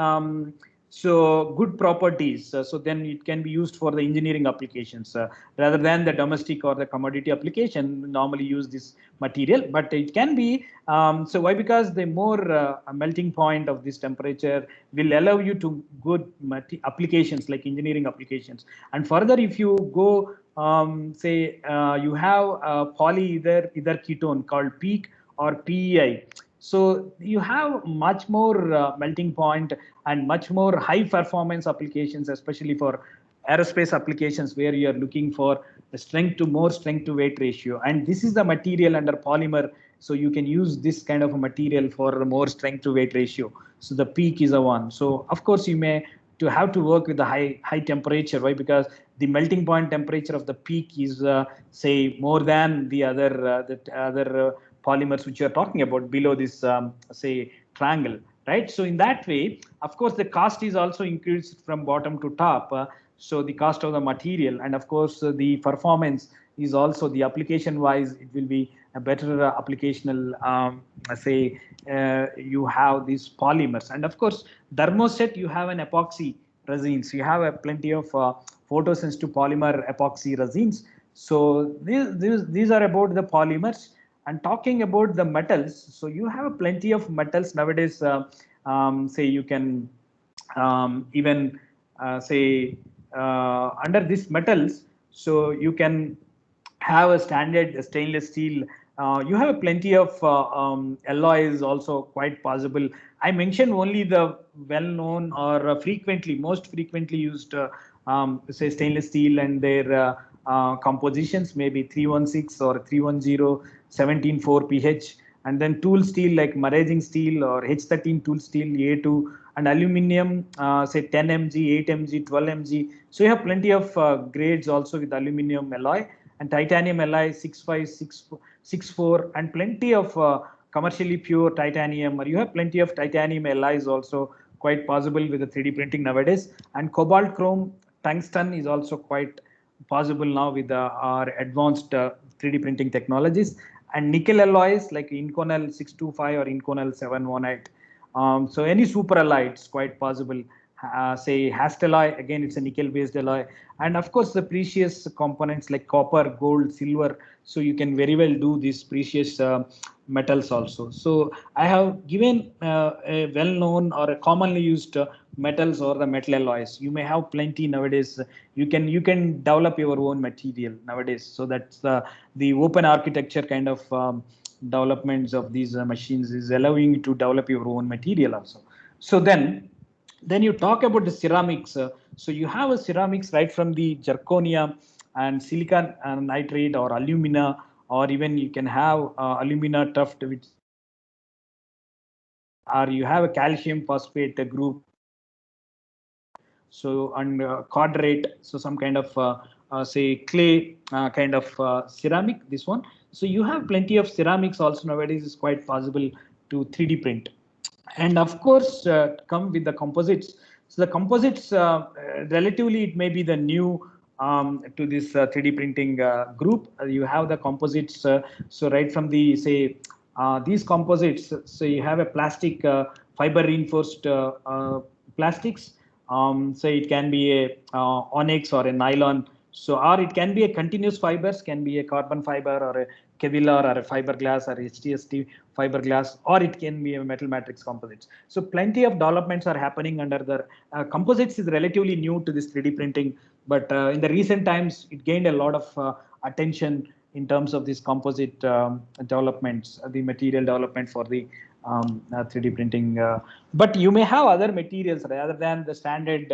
Speaker 3: so good properties. So then it can be used for the engineering applications rather than the domestic or the commodity application. Normally use this material, but it can be. So why? Because the more melting point of this temperature will allow you to good applications like engineering applications. And further, if you go say you have a poly either ketone called PEEK or PEI. So you have much more melting point and much more high performance applications, especially for aerospace applications where you are looking for the strength to weight ratio. And this is the material under polymer. So you can use this kind of a material for more strength to weight ratio. So the PEEK is a one. So of course you may to have to work with the high temperature. Why? Because the melting point temperature of the PEEK is say more than the other polymers which you are talking about below this say triangle, right? So in that way, of course, the cost is also increased from bottom to top. So the cost of the material, and of course the performance is also the application wise, it will be a better applicational say you have these polymers. And of course thermoset, you have an epoxy resins, you have a plenty of photosensitive polymer epoxy resins. So these are about the polymers. And talking about the metals, so you have plenty of metals nowadays. Say you can even say under these metals, so you can have a standard stainless steel. You have plenty of alloys also quite possible. I mentioned only the well-known or most frequently used say stainless steel and their compositions, maybe 316 or 310, 17.4 pH, and then tool steel like Marazing steel or H13 tool steel A2, and aluminum say 10 mg, 8 mg, 12 mg. So you have plenty of grades also with aluminum alloy, and titanium alloy 65, 64, and plenty of commercially pure titanium, or you have plenty of titanium alloys also quite possible with the 3D printing nowadays. And cobalt, chrome, tungsten is also quite possible now with our advanced 3D printing technologies. And nickel alloys like Inconel 625 or Inconel 718. So any super alloy, it's quite possible. Say Hastelloy, again it's a nickel based alloy. And of course the precious components like copper, gold, silver. So you can very well do these precious metals also. So I have given a well known or a commonly used metals or the metal alloys. You may have plenty nowadays. You can develop your own material nowadays. So that's the open architecture kind of developments of these machines is allowing you to develop your own material also. So then you talk about the ceramics. So you have a ceramics right from the zirconia and silicon nitride or alumina, or even you can have alumina tuft, which or you have a calcium phosphate group. So and quadrate, so some kind of say clay kind of ceramic, this one. So you have plenty of ceramics also nowadays is quite possible to 3D print. And of course come with the composites. So the composites relatively it may be the new to this 3D printing group. You have the composites. So right from the say these composites, so you have a plastic fiber reinforced plastics. So it can be a onyx or a nylon. So or it can be a continuous fibers, can be a carbon fiber or a Kevlar or a fiberglass or HTST fiberglass, or it can be a metal matrix composites. So plenty of developments are happening under the composites is relatively new to this 3D printing, but in the recent times it gained a lot of attention in terms of these composite developments, the material development for the 3D printing. But you may have other materials rather than the standard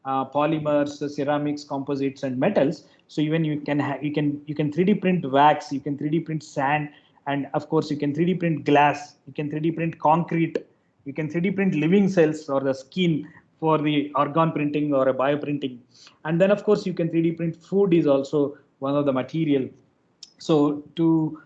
Speaker 3: polymers, ceramics, composites, and metals. So even you can 3D print wax, you can 3D print sand, and of course you can 3D print glass, you can 3D print concrete, you can 3D print living cells or the skin for the organ printing or a bioprinting. And then of course you can 3D print food is also one of the material. So to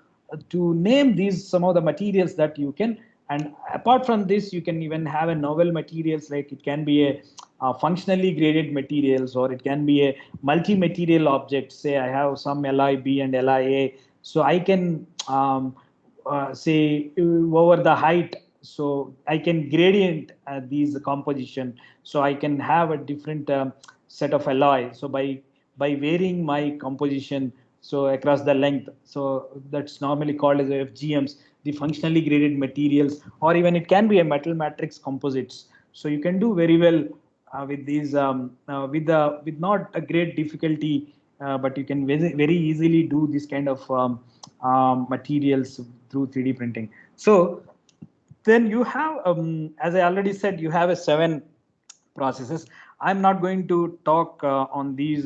Speaker 3: to name these some of the materials that you can. And apart from this, you can even have a novel materials, like it can be a functionally graded materials, or it can be a multi-material object. Say I have some LIB and LIA, so I can say over the height, so I can gradient these composition, so I can have a different set of alloy. So by varying my composition, so across the length, so that's normally called as FGMs, the functionally graded materials, or even it can be a metal matrix composites. So you can do very well with these with not a great difficulty, but you can very easily do this kind of materials through 3D printing. So then you have, as I already said, you have a 7 processes. I'm not going to talk on these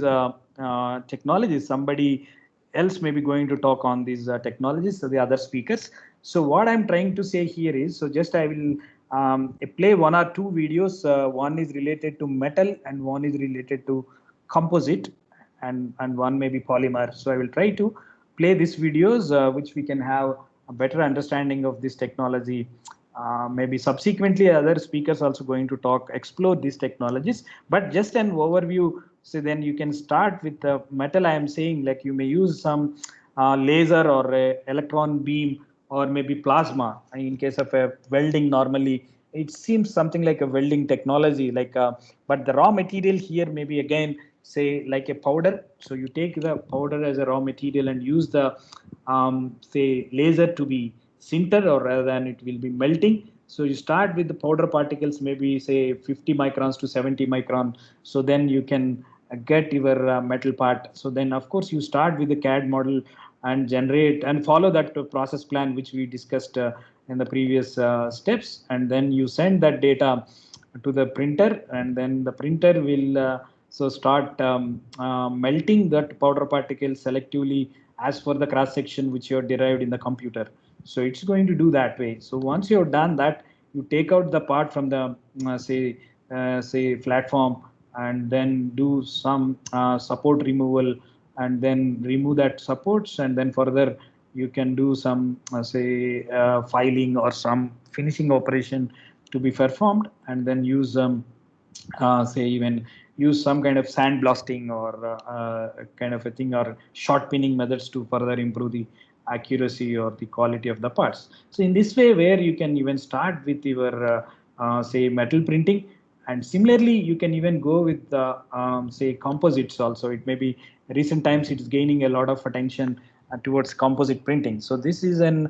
Speaker 3: technologies. Somebody else may be going to talk on these technologies, so the other speakers. So what I'm trying to say here is, so just I will play 1 or 2 videos. One is related to metal and one is related to composite, and one may be polymer. So I will try to play these videos, which we can have a better understanding of this technology. Maybe subsequently other speakers also going to explore these technologies, but just an overview. So then you can start with the metal. I am saying, like, you may use some laser or a electron beam, or maybe plasma. In case of a welding, normally it seems something like a welding technology, like but the raw material here may be again, say, like a powder. So you take the powder as a raw material and use the say laser to be sinter, or rather than it will be melting. So you start with the powder particles, maybe say 50 microns to 70 micron. So then you can get your metal part. So then of course you start with the CAD model and generate and follow that process plan which we discussed in the previous steps, and then you send that data to the printer, and then the printer will so start melting that powder particle selectively as per the cross section which you have derived in the computer. So it's going to do that way. So once you have done that, you take out the part from the say platform, and then do some support removal, and then remove that supports, and then further you can do some say filing or some finishing operation to be performed, and then use say even use some kind of sandblasting or kind of a thing, or short pinning methods to further improve the accuracy or the quality of the parts. So in this way, where you can even start with your say metal printing, and similarly you can even go with say composites also. It may be recent times it's gaining a lot of attention towards composite printing. So this is an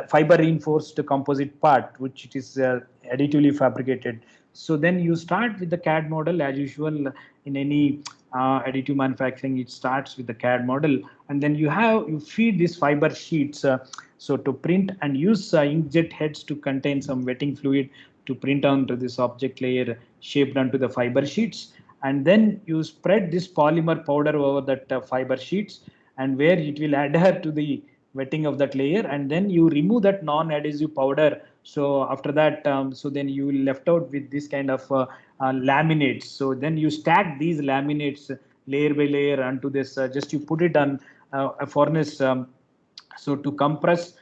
Speaker 3: fiber reinforced composite part which it is additively fabricated. So then you start with the CAD model as usual. In any additive manufacturing, it starts with the CAD model, and then you feed these fiber sheets so to print, and use inkjet heads to contain some wetting fluid to print onto this object layer shaped onto the fiber sheets, and then you spread this polymer powder over that fiber sheets, and where it will adhere to the wetting of that layer, and then you remove that non-adhesive powder. So after that, so then you left out with this kind of laminates. So then you stack these laminates layer by layer onto this. Just you put it on a furnace, so to compress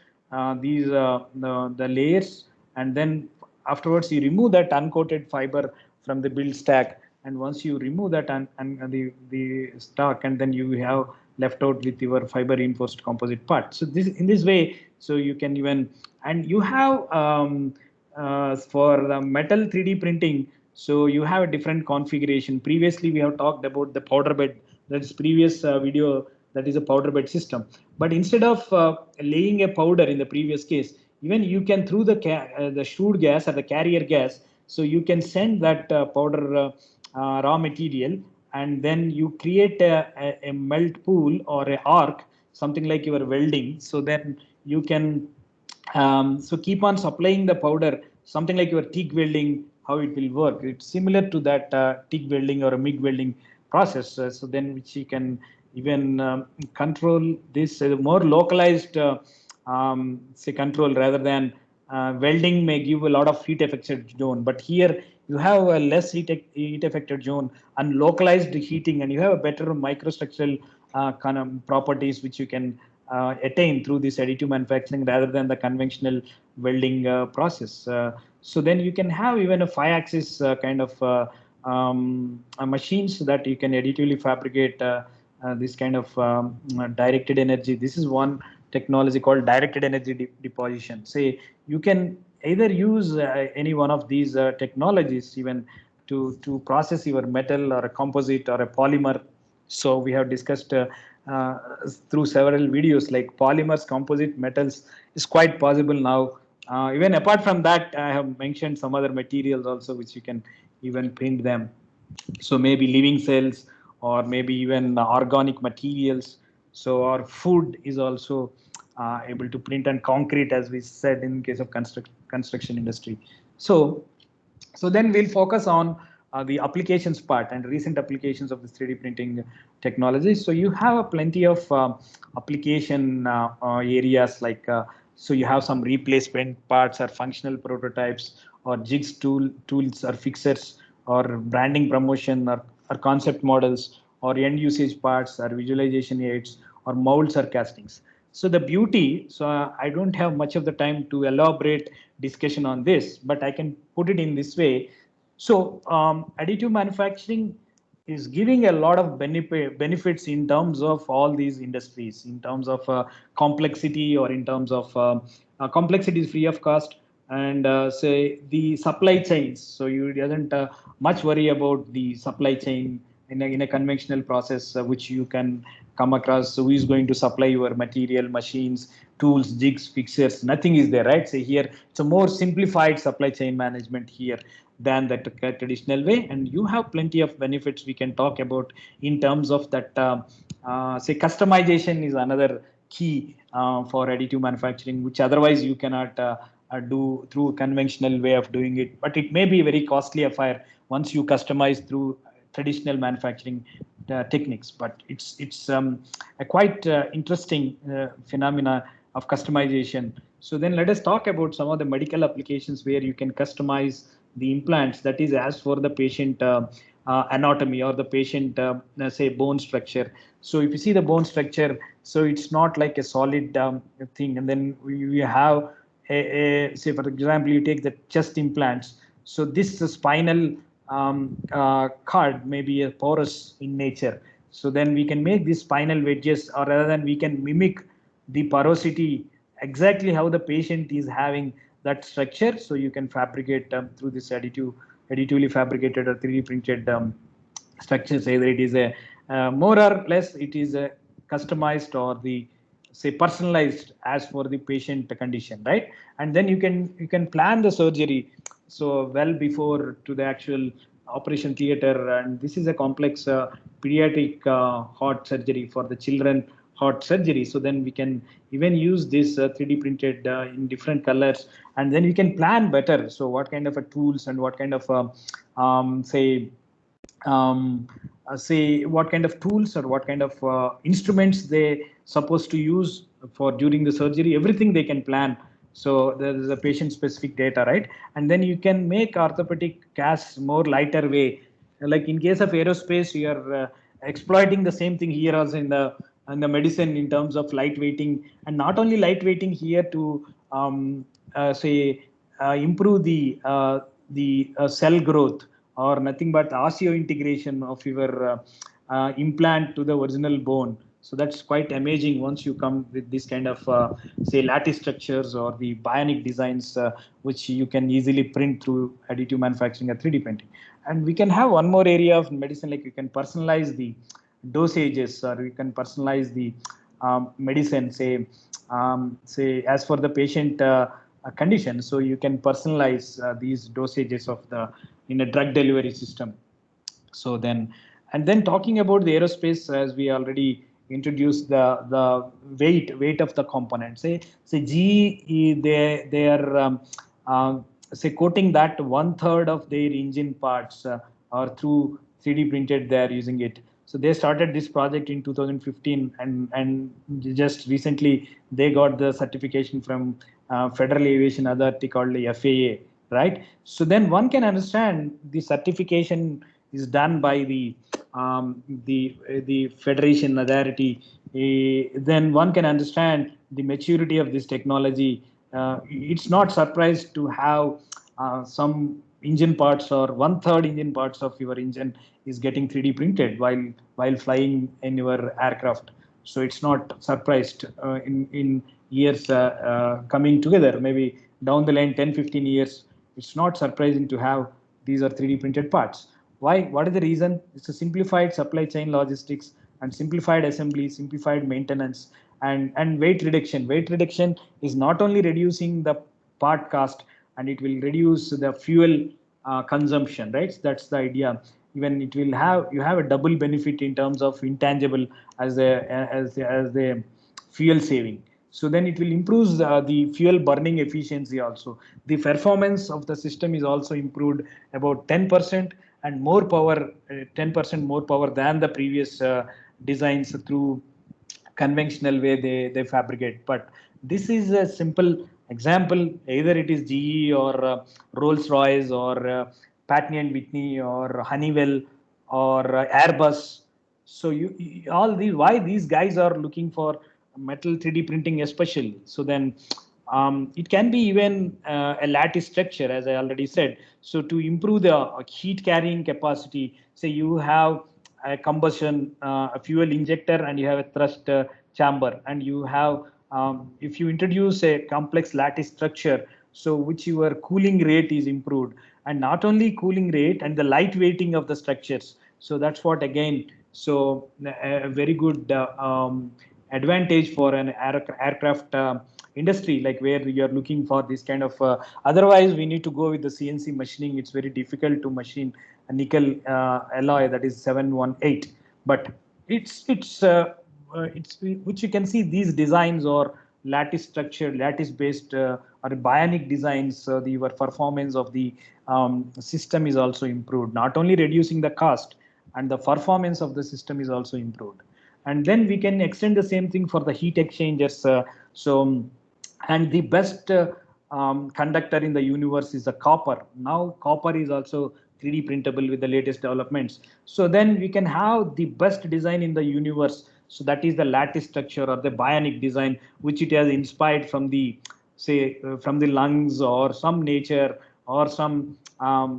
Speaker 3: these the layers, and then afterwards you remove that uncoated fiber from the build stack. And once you remove that and the stock, and then you have left out with your fiber reinforced composite part. So this in this way, so you can even, and you have for the metal 3D printing, so you have a different configuration. Previously we have talked about the powder bed. That's previous video, that is a powder bed system. But instead of laying a powder in the previous case, even you can, through the Schrood gas or the carrier gas, so you can send that powder raw material, and then you create a melt pool or a arc, something like your welding. So then you can so keep on supplying the powder, something like your TIG welding, how it will work. It's similar to that TIG welding or a MIG welding process. So then which you can even control this more localized say control, rather than welding may give a lot of heat affected zone, but here you have a less heat affected zone and localized heating, and you have a better microstructural kind of properties which you can attain through this additive manufacturing rather than the conventional welding process. So then you can have even a 5-axis kind of machines that you can additively fabricate this kind of directed energy. This is one technology called directed energy deposition. Say you can either use any one of these technologies even to process your metal or a composite or a polymer. So we have discussed through several videos like polymers, composite metals is quite possible now. Even apart from that, I have mentioned some other materials also which you can even print them. So maybe living cells or maybe even organic materials. So our food is also able to print, and concrete, as we said in case of construction industry. So then we'll focus on the applications part and recent applications of the 3D printing technology. So you have plenty of application areas like so you have some replacement parts or functional prototypes or jigs tools or fixers or branding promotion or concept models or end usage parts or visualization aids or molds or castings. So the beauty, so I don't have much of the time to elaborate discussion on this, but I can put it in this way. So additive manufacturing is giving a lot of benefits in terms of all these industries, in terms of complexity or in terms of complexity is free of cost, and say the supply chains. So you doesn't much worry about the supply chain in a conventional process, which you can come across. So who is going to supply your material, machines, tools, jigs, fixtures? Nothing is there, right? So here it's a more simplified supply chain management here than the traditional way, and you have plenty of benefits we can talk about in terms of that. Say customization is another key for additive manufacturing, which otherwise you cannot do through a conventional way of doing it. But it may be a very costly affair once you customize through traditional manufacturing techniques. But it's a quite interesting phenomena of customization. So then let us talk about some of the medical applications where you can customize the implants, that is as for the patient anatomy or the patient say bone structure. So if you see the bone structure, so it's not like a solid thing, and then we have say for example you take the chest implants. So this spinal cord may be a porous in nature. So then we can make these spinal wedges, or rather than we can mimic the porosity exactly how the patient is having that structure. So you can fabricate through this additively fabricated or 3D printed structures. Either it is a more or less it is a customized or the say personalized as for the patient condition, right? And then you can plan the surgery so well before to the actual operation theater. And this is a complex pediatric heart surgery for the children heart surgery. So then we can even use this 3D printed in different colors, and then we can plan better. So what kind of tools and what kind of say what kind of tools or what kind of instruments they supposed to use for during the surgery, everything they can plan. So there is a patient specific data, right? And then you can make orthopedic casts more lighter way. Like in case of aerospace, you are exploiting the same thing here also in the medicine in terms of lightweighting, and not only lightweighting here to improve the cell growth or nothing but osseointegration of your implant to the original bone. So that's quite amazing once you come with this kind of say lattice structures or the bionic designs which you can easily print through additive manufacturing or 3D printing. And we can have one more area of medicine, like you can personalize the dosages, or you can personalize the medicine, say as for the patient condition. So you can personalize these dosages of the in a drug delivery system. So then, and then talking about the aerospace, as we already introduced the weight of the component. Say GE, they are say coating that 1/3 of their engine parts or through 3D printed they are using it. So they started this project in 2015, and just recently they got the certification from Federal Aviation Authority called the FAA, right? So then one can understand the certification is done by the Federation Authority then one can understand the maturity of this technology. It's not surprised to have some engine parts or 1/3 engine parts of your engine is getting 3D printed while flying in your aircraft. So it's not surprised in years coming together, maybe down the line 10-15 years. It's not surprising to have these are 3D printed parts. Why? What is the reason? It's a simplified supply chain logistics and simplified assembly, simplified maintenance, and weight reduction. Weight reduction is not only reducing the part cost, and it will reduce the fuel consumption, right? That's the idea. Even it will have, you have a double benefit in terms of intangible as the fuel saving. So then it will improve the fuel burning efficiency also. The performance of the system is also improved about 10% and more power, 10% more power than the previous designs through conventional way they fabricate. But this is a simple example. Either it is GE or Rolls Royce or Pat and Whitney or Honeywell or Airbus. So all these, why these guys are looking for metal 3D printing especially. So then it can be even a lattice structure, as I already said. So to improve the heat carrying capacity, say you have a combustion, a fuel injector, and you have a thrust chamber, and you have, if you introduce a complex lattice structure, so which your cooling rate is improved, and not only cooling rate and the light weighting of the structures. So that's what again, so a very good advantage for an aircraft industry, like where you are looking for this kind of otherwise we need to go with the CNC machining. It's very difficult to machine a nickel alloy, that is 718, but it's which you can see these designs or lattice structure, lattice based or bionic designs. The performance of the system is also improved, not only reducing the cost, and the performance of the system is also improved. And then we can extend the same thing for the heat exchangers. And the best conductor in the universe is the copper. Now copper is also 3D printable with the latest developments. So then we can have the best design in the universe. So that is the lattice structure or the bionic design, which it has inspired from the, say, from the lungs or some nature or some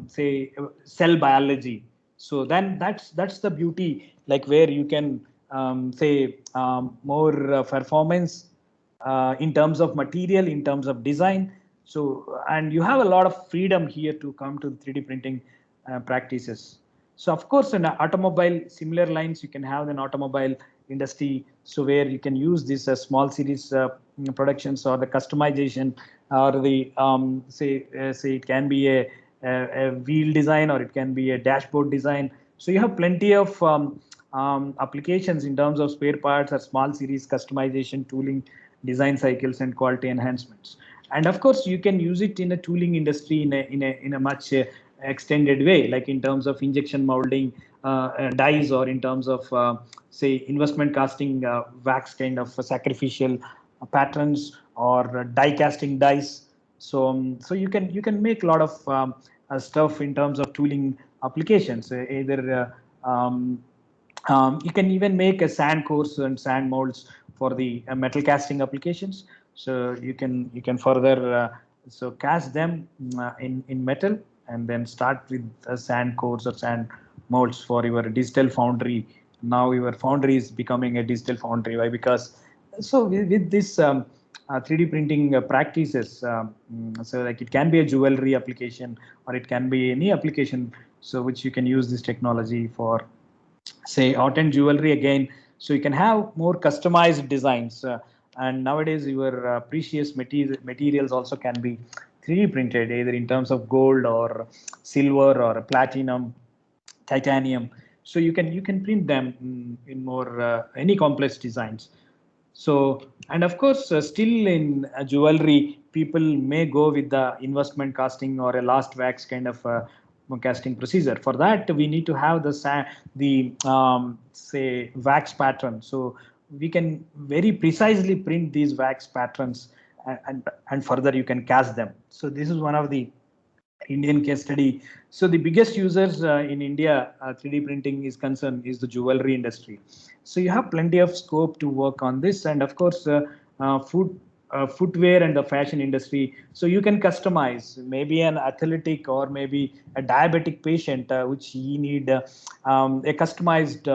Speaker 3: say cell biology. So then that's the beauty, like where you can say more performance in terms of material, in terms of design. So, and you have a lot of freedom here to come to 3D printing practices. So of course, in automobile, similar lines, you can have an automobile industry. So where you can use this small series productions or the customization or the say it can be a wheel design or it can be a dashboard design. So you have plenty of applications in terms of spare parts or small series customization, tooling, design cycles, and quality enhancements. And of course, you can use it in a tooling industry in a much extended way, like in terms of injection molding dies, or in terms of say investment casting wax kind of sacrificial patterns, or die casting dies. So so you can make a lot of stuff in terms of tooling applications. Either you can even make a sand cores and sand molds for the metal casting applications. So you can further so cast them in metal, and then start with sand cores or sand molds for your digital foundry. Now your foundry is becoming a digital foundry. Why? Because so with this 3D printing practices, so like it can be a jewelry application or it can be any application, so which you can use this technology for, say, art and jewelry again. So you can have more customized designs, and nowadays your precious materials also can be 3D printed, either in terms of gold or silver or platinum, titanium. So you can print them in more any complex designs. So, and of course, still in jewelry, people may go with the investment casting or a last wax kind of casting procedure. For that, we need to have the say wax pattern. So we can very precisely print these wax patterns, and further you can cast them. So this is one of the Indian case study. So the biggest users in India 3D printing is concerned is the jewelry industry. So you have plenty of scope to work on this, and of course footwear and the fashion industry. So you can customize maybe an athletic or maybe a diabetic patient which he need a customized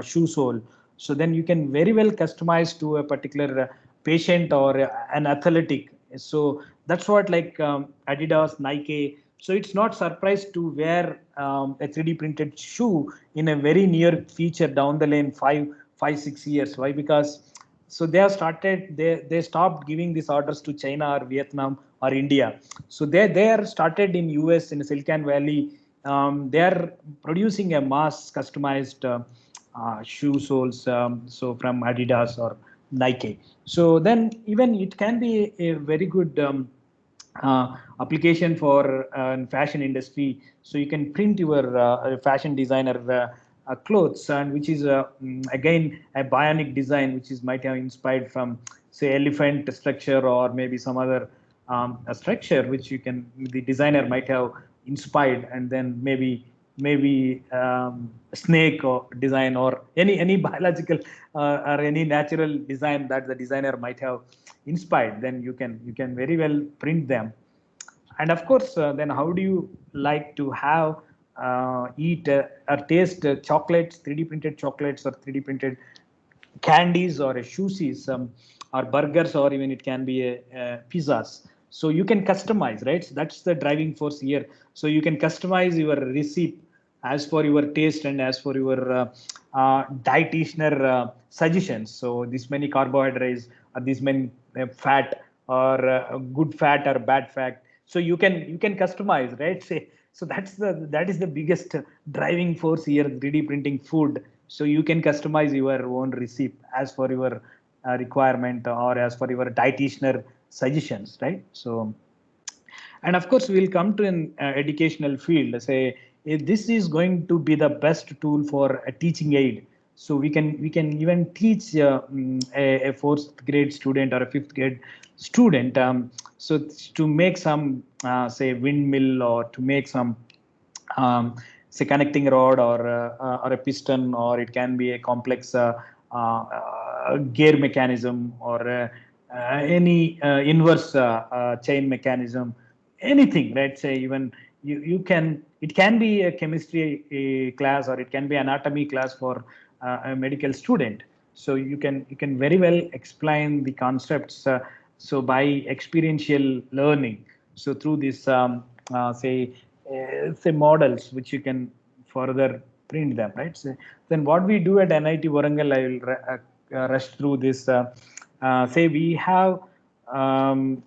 Speaker 3: shoe sole. So then you can very well customize to a particular patient or an athletic. So that's what like Adidas, Nike. So it's not surprise to wear a 3D printed shoe in a very near future down the lane, 6 years. Why? Because so they have started, they stopped giving these orders to China or Vietnam or India. So they are started in US in Silicon Valley. They are producing a mass customized shoe soles. So from Adidas or Nike. So then even it can be a very good application for fashion industry. So you can print your fashion designer clothes, and which is again a bionic design, which is might have inspired from say elephant structure or maybe some other a structure which you can the designer might have inspired, and then maybe snake or design or any biological or any natural design that the designer might have inspired. Then you can very well print them. And of course then how do you like to have eat or taste chocolates, 3D printed chocolates or 3D printed candies or a shoesies or burgers, or even it can be a pizzas. So you can customize, right? So that's the driving force here. So you can customize your recipe as for your taste and as for your dietitianer suggestions. So this many carbohydrates or this many fat or good fat or bad fat. So you can customize, right? Say, so that is the biggest driving force here, 3D printing food. So you can customize your own recipe as for your requirement or as for your dietitianer suggestions, right? So, and of course we'll come to an educational field. Say this is going to be the best tool for a teaching aid. So we can even teach a fourth grade student or a fifth grade student. So to make some say windmill, or to make some say connecting rod or a piston, or it can be a complex gear mechanism or any inverse chain mechanism, anything, right? Say even you can, it can be a chemistry class or it can be anatomy class for a medical student. So you can very well explain the concepts so by experiential learning. So through this say models which you can further print them, right? So then what we do at NIT Warangal, I will rush through this. Say we have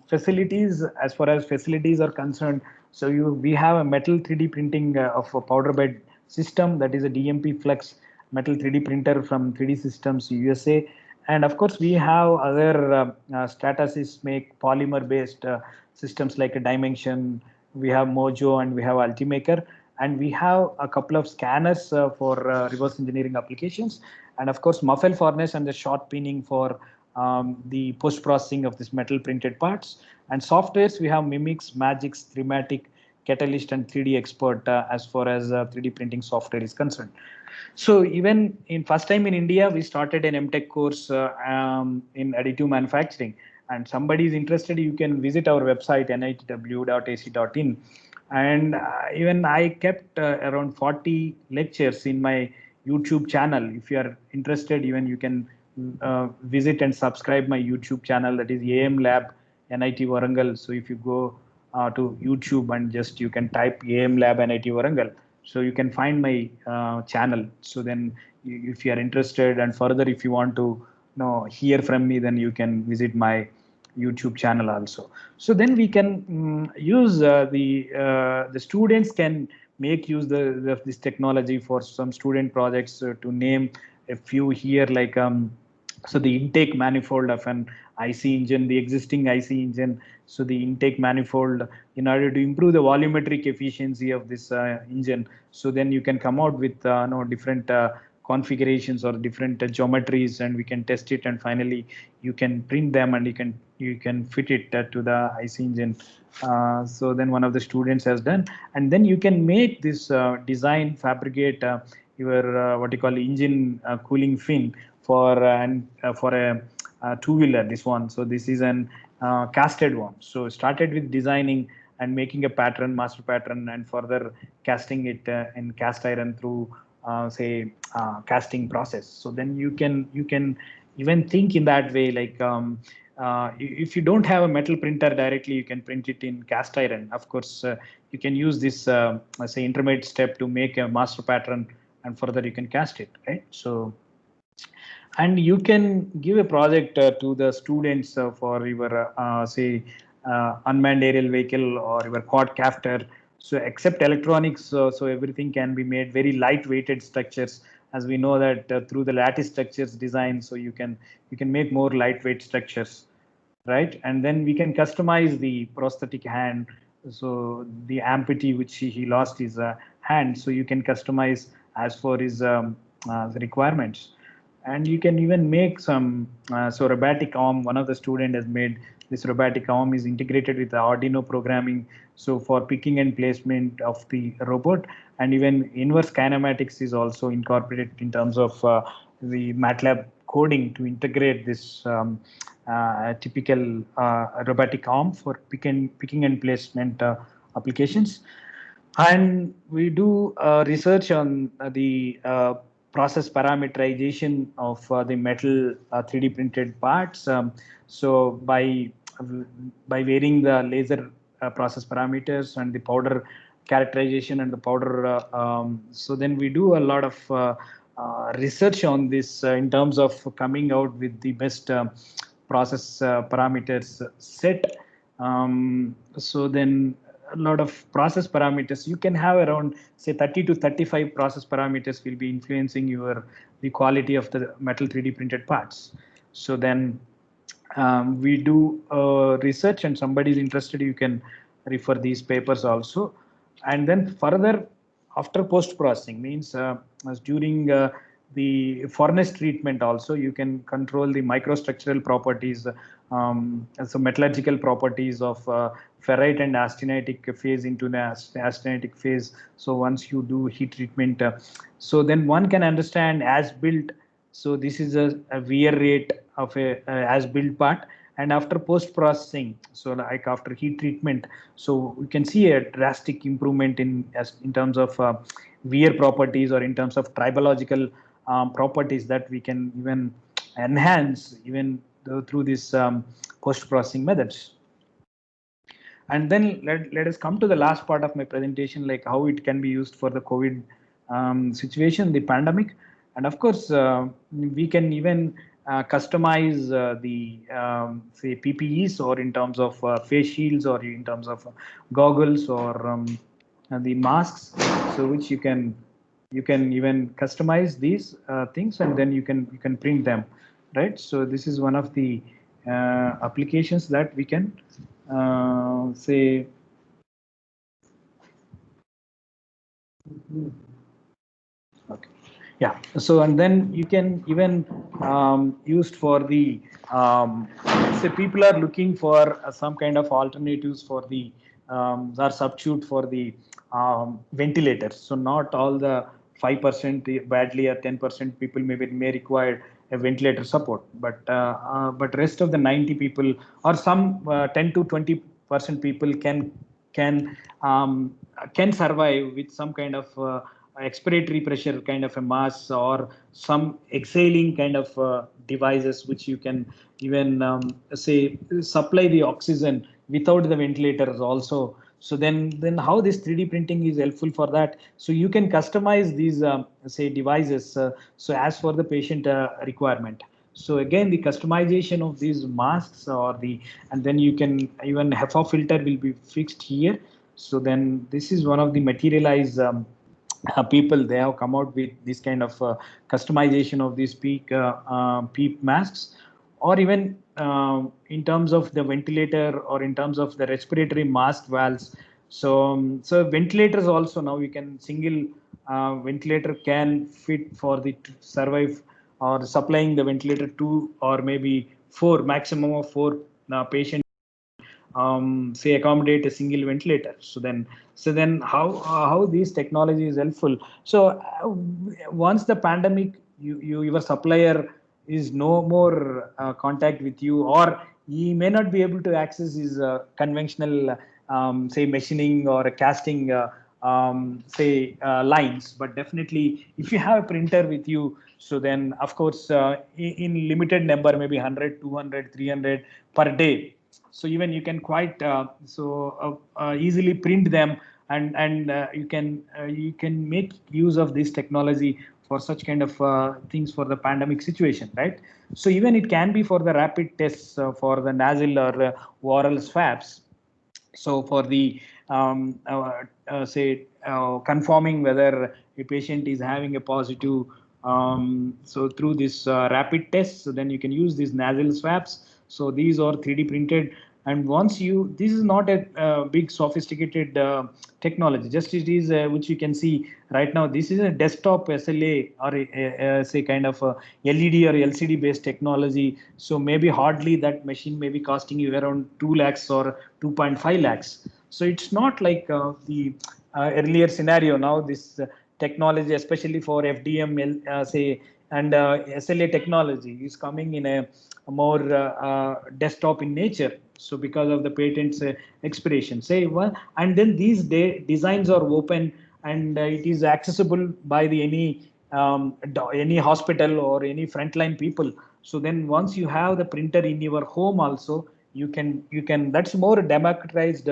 Speaker 3: facilities. As far as facilities are concerned, so we have a metal 3D printing of a powder bed system, that is a DMP Flex metal 3D printer from 3D Systems USA. And of course we have other Stratasys make polymer based systems like a Dimension. We have Mojo and we have Ultimaker, and we have a couple of scanners for reverse engineering applications, and of course muffle furnace and the short pinning for the post processing of this metal printed parts. And softwares we have Mimix, Magix, Thematic, Catalyst, and 3D Expert as far as 3D printing software is concerned. So even in first time in India, we started an MTech course in additive manufacturing. And somebody is interested, you can visit our website nitw.ac.in. And even I kept around 40 lectures in my YouTube channel. If you are interested, even you can visit and subscribe my YouTube channel, that is AM Lab NIT Warangal. So if you go to YouTube and just you can type AM Lab NIT Warangal, so you can find my channel. So then if you are interested, and further if you want to hear from me, then you can visit my YouTube channel also. So then we can use the students can make use of this technology for some student projects. To name a few here, like so the intake manifold of an IC engine, the existing IC engine. So the intake manifold, in order to improve the volumetric efficiency of this engine. So then you can come out with different configurations or different geometries, and we can test it, and finally you can print them and you can fit it to the IC engine. So then one of the students has done, and then you can make this design, fabricate your what you call engine cooling fin for for a two-wheeler, this one. So this is an casted one. So started with designing and making a pattern, master pattern, and further casting it in cast iron through say casting process. So then you can even think in that way, like if you don't have a metal printer directly, you can print it in cast iron. Of course, you can use this say intermediate step to make a master pattern, and further you can cast it, right? So, and you can give a project to the students for your say unmanned aerial vehicle or your quadcopter. So except electronics, so everything can be made very lightweighted structures, as we know that through the lattice structures design. So you can make more lightweight structures, right? And then we can customize the prosthetic hand. So the amputee which he lost his hand, so you can customize as for his requirements. And you can even make some so robotic arm. One of the student has made this robotic arm is integrated with the Arduino programming, so for picking and placement of the robot. And even inverse kinematics is also incorporated in terms of the MATLAB coding to integrate this typical robotic arm for picking and placement applications. And we do research on the process parameterization of the metal 3D printed parts. So by varying the laser process parameters and the powder characterization and the powder, so then we do a lot of research on this in terms of coming out with the best process parameters set. So then a lot of process parameters, you can have around say 30 to 35 process parameters will be influencing the quality of the metal 3D printed parts. So then we do research, and somebody is interested, you can refer these papers also. And then further, after post processing means as during the furnace treatment also, you can control the microstructural properties, so metallurgical properties of ferrite and austenitic phase into the austenitic phase. So once you do heat treatment, so then one can understand as built. So this is a wear rate of a as built part. And after post processing, so like after heat treatment, so we can see a drastic improvement in terms of wear properties, or in terms of tribological properties that we can even enhance even through this post processing methods. And then let us come to the last part of my presentation, like how it can be used for the COVID situation, the pandemic. And of course, we can even customize the say PPEs, or in terms of face shields, or in terms of goggles, or the masks. So which you can even customize these things, and then you can print them, right? So this is one of the applications that we can say. Okay. Yeah. So and then you can even used for the say people are looking for some kind of alternatives for the or substitute for the ventilators. So not all the 5% badly or 10% people may require a ventilator support, but rest of the 90 people, or some 10 to 20% people can survive with some kind of expiratory pressure kind of a mask, or some exhaling kind of devices which you can even say supply the oxygen without the ventilators also. So then how this 3D printing is helpful for that. So you can customize these say devices so as for the patient requirement. So again, the customization of these masks, and then you can even HEPA filter will be fixed here. So then this is one of the materialized people, they have come out with this kind of customization of these PEEP masks, or even in terms of the ventilator, or in terms of the respiratory mask valves. So so ventilators also, now you can single ventilator can fit for the survive or supplying the ventilator 2 or maybe 4, maximum of 4 patients, say accommodate a single ventilator. So then how these technology is helpful. So once the pandemic, your supplier is no more contact with you, or he may not be able to access his conventional say machining or casting say lines, but definitely if you have a printer with you, so then of course in limited number, maybe 100, 200, 300 per day, so even you can quite easily print them, and you can make use of this technology for such kind of things for the pandemic situation, right? So even it can be for the rapid tests for the nasal or oral swabs. So for the say confirming whether a patient is having a positive, so through this rapid test, so then you can use these nasal swabs. So these are 3D printed, and once you, this is not a big sophisticated technology, just it is which you can see right now. This is a desktop SLA or say kind of a LED or LCD based technology. So maybe hardly that machine may be costing you around 2 lakhs or 2.5 lakhs. So it's not like the earlier scenario. Now this technology, especially for FDM, say, and SLA technology, is coming in a more desktop in nature. So because of the patent's expiration, say, well, and then these designs are open, and it is accessible by the any hospital or any frontline people. So then once you have the printer in your home also, you can that's more democratized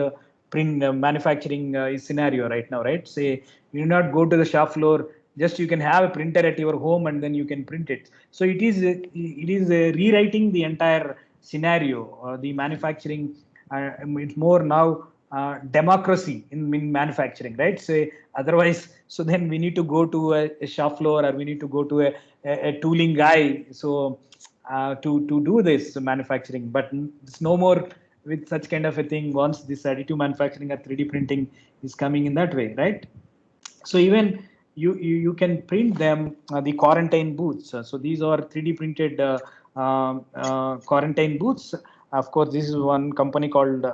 Speaker 3: print manufacturing scenario right now, right? Say you do not go to the shop floor, just you can have a printer at your home and then you can print it. So it is rewriting the entire scenario, the manufacturing. It's more now democracy in manufacturing, right? Say otherwise, so then we need to go to a shop floor, or we need to go to a tooling guy, so to do this manufacturing. But it's no more with such kind of a thing once this additive manufacturing or 3D printing is coming in that way, right? So even you can print them the quarantine booths. So these are 3D printed quarantine booths. Of course, this is one company called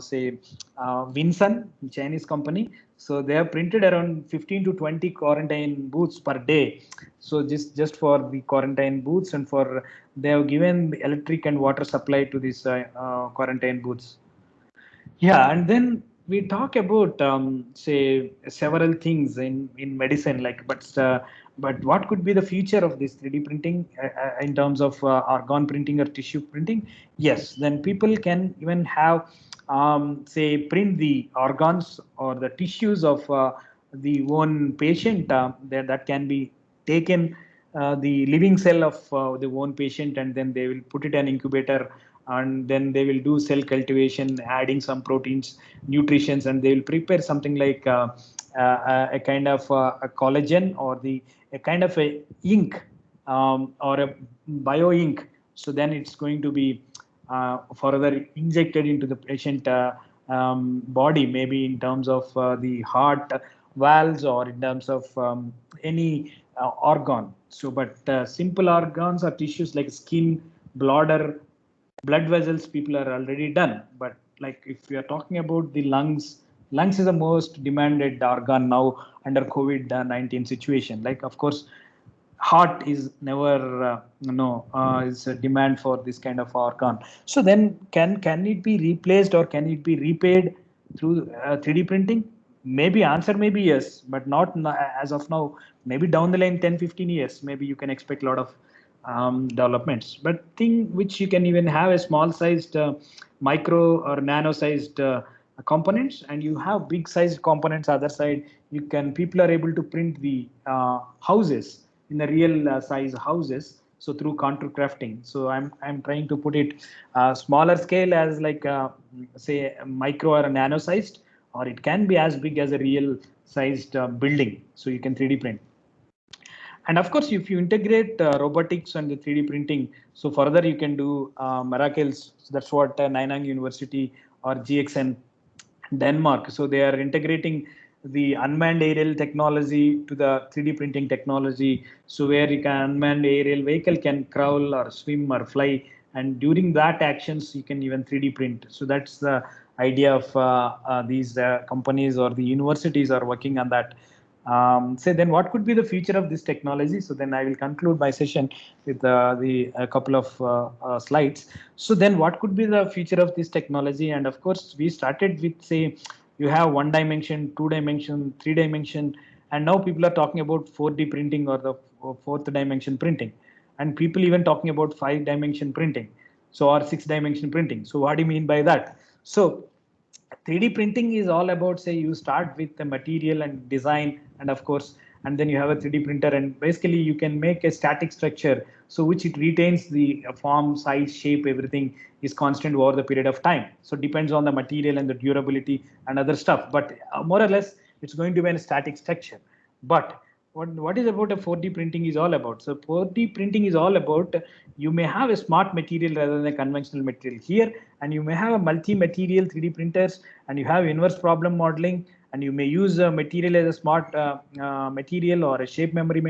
Speaker 3: say Winsun, Chinese company. So they have printed around 15 to 20 quarantine booths per day. So just for the quarantine booths, and for they have given the electric and water supply to these quarantine booths. Yeah, and then we talk about say several things in medicine, like, but what could be the future of this 3D printing in terms of organ printing or tissue printing? Yes, then people can even have say print the organs or the tissues of the one patient, that can be taken the living cell of the one patient, and then they will put it in an incubator, and then they will do cell cultivation, adding some proteins, nutritions, and they will prepare something like a kind of a collagen, or a kind of a ink, or a bio ink. So then it's going to be further injected into the patient body, maybe in terms of the heart valves, or in terms of any organ. So but simple organs or tissues like skin, bladder, blood vessels, people are already done. But like if we are talking about the lungs is the most demanded organ now under COVID-19 situation. Like, of course, heart is never is a demand for this kind of organ. So then can it be replaced, or can it be repaid through 3D printing? Maybe answer may be yes, but not as of now. Maybe down the line 10-15 years, maybe you can expect a lot of developments. But thing which you can even have a small sized micro or nano sized components, and you have big sized components other side. People are able to print the houses in the real size houses, so through contour crafting. So I'm trying to put it smaller scale, as like say micro or nano sized, or it can be as big as a real sized building, so you can 3D print. And of course, if you integrate robotics and the 3D printing, so further you can do miracles. So that's what Nanyang University or GXN Denmark. So they are integrating the unmanned aerial technology to the 3D printing technology. So where you can unmanned aerial vehicle can crawl or swim or fly, and during that actions you can even 3D print. So that's the idea of these companies or the universities are working on that. So then what could be the future of this technology? So then I will conclude my session with a couple of slides. So then what could be the future of this technology? And of course, we started with, say, you have 1 dimension, 2 dimension, 3 dimension, and now people are talking about 4D printing or the 4th dimension printing. And people even talking about 5 dimension printing. So, or 6 dimension printing. So what do you mean by that? So 3D printing is all about, say, you start with the material and design, and of course, and then you have a 3D printer, and basically you can make a static structure, so which it retains the form, size, shape, everything is constant over the period of time. So it depends on the material and the durability and other stuff, but more or less it's going to be a static structure. But what is about a 4D printing is all about? So 4D printing is all about, you may have a smart material rather than a conventional material here, and you may have a multi-material 3D printers, and you have inverse problem modeling, and you may use a material as a smart material or a shape memory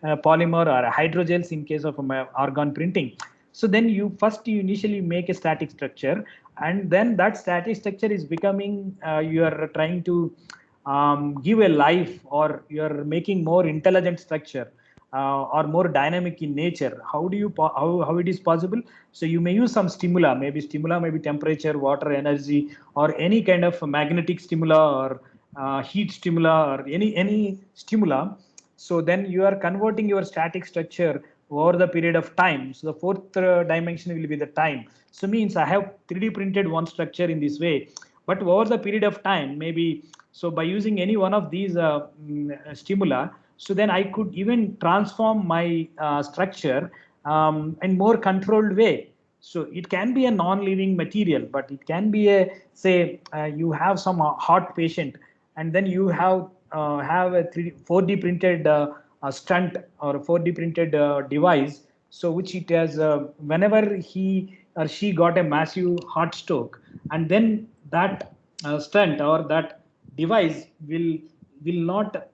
Speaker 3: polymer or a hydrogels in case of argon printing. So then you initially make a static structure, and then that static structure is becoming, you are trying to give a life, or you're making more intelligent structure or more dynamic in nature. How do you how it is possible? So you may use some stimula, maybe temperature, water, energy, or any kind of magnetic stimula, or heat stimula, or any stimula. So then you are converting your static structure over the period of time. So the 4th dimension will be the time. So means I have 3D printed one structure in this way, but over the period of time, maybe, so by using any one of these stimula, so then I could even transform my structure in more controlled way. So it can be a non-living material, but it can be a, say, you have some heart patient, and then you have a 4D printed stunt or a 4D printed device, so which it has, whenever he or she got a massive heart stroke, and then that stunt or that device will not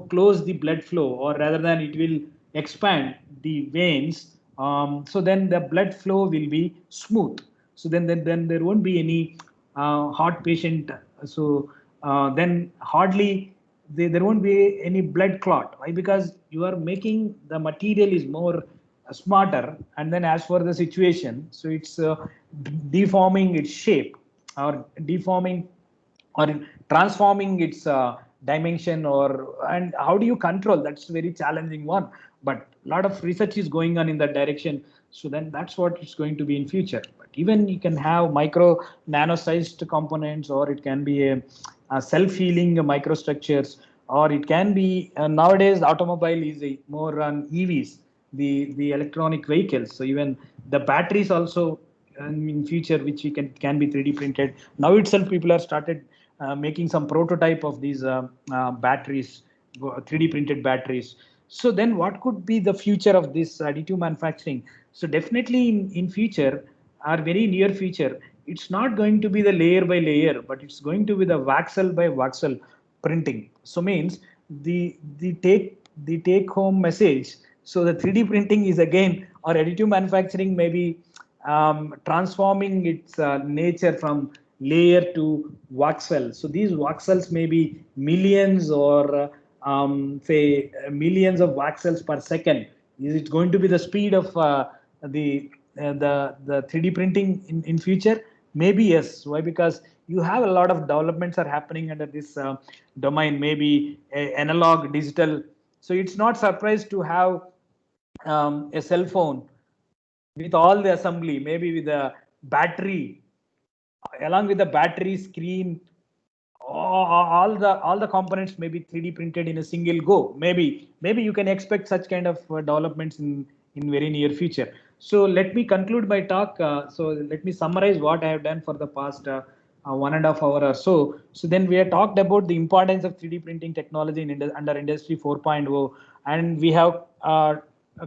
Speaker 3: close the blood flow, or rather than it will expand the veins. So then the blood flow will be smooth. So then there won't be any heart patient. So then hardly there won't be any blood clot. Why? Because you are making the material is more smarter, and then as for the situation, so it's deforming its shape, or deforming or transforming its dimension, and how do you control? That's a very challenging one, but a lot of research is going on in that direction. So then that's what it's going to be in future. But even you can have micro nano sized components, or it can be a self-healing microstructures, or it can be nowadays automobile is more on EVs, the electronic vehicles. So even the batteries also in future, which we can be 3D printed. Now itself people are started making some prototype of these batteries, 3D printed batteries. So then what could be the future of this additive manufacturing? So definitely in future, or very near future, it's not going to be the layer by layer, but it's going to be the voxel by voxel printing. So means the take home message. So the 3D printing is again, or additive manufacturing maybe transforming its nature from layer to voxel. So these voxels may be millions, or say millions of voxels per second. Is it going to be the speed of the 3D printing in future? Maybe yes. Why? Because you have a lot of developments are happening under this domain, maybe analog, digital. So it's not surprised to have a cell phone with all the assembly, maybe with the battery, along with the battery, screen, all the components may be 3D printed in a single go. Maybe you can expect such kind of developments in very near future. So let me conclude my talk. So let me summarize what I have done for the past 1.5 hours or so. So then we have talked about the importance of 3D printing technology under Industry 4.0, and we have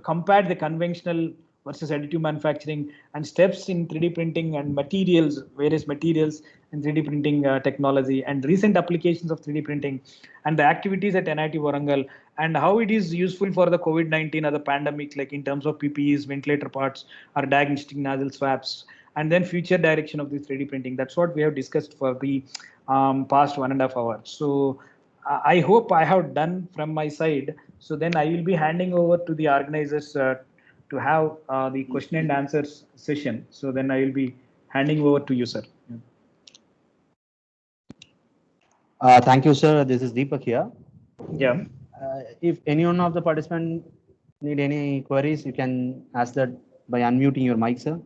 Speaker 3: compared the conventional versus additive manufacturing, and steps in 3D printing and materials, various materials in 3D printing technology, and recent applications of 3D printing, and the activities at NIT Warangal, and how it is useful for the COVID-19 or the pandemic, like in terms of PPEs, ventilator parts, or diagnostic nasal swabs, and then future direction of the 3D printing. That's what we have discussed for the past 1.5 hours. So I hope I have done from my side. So then I will be handing over to the organizers to have the question and answers session. So then I will be handing over to you, sir.
Speaker 4: Thank you, sir. This is Deepak here.
Speaker 3: Yeah.
Speaker 4: If any one of the participants need any queries, you can ask that by unmuting your mic, sir.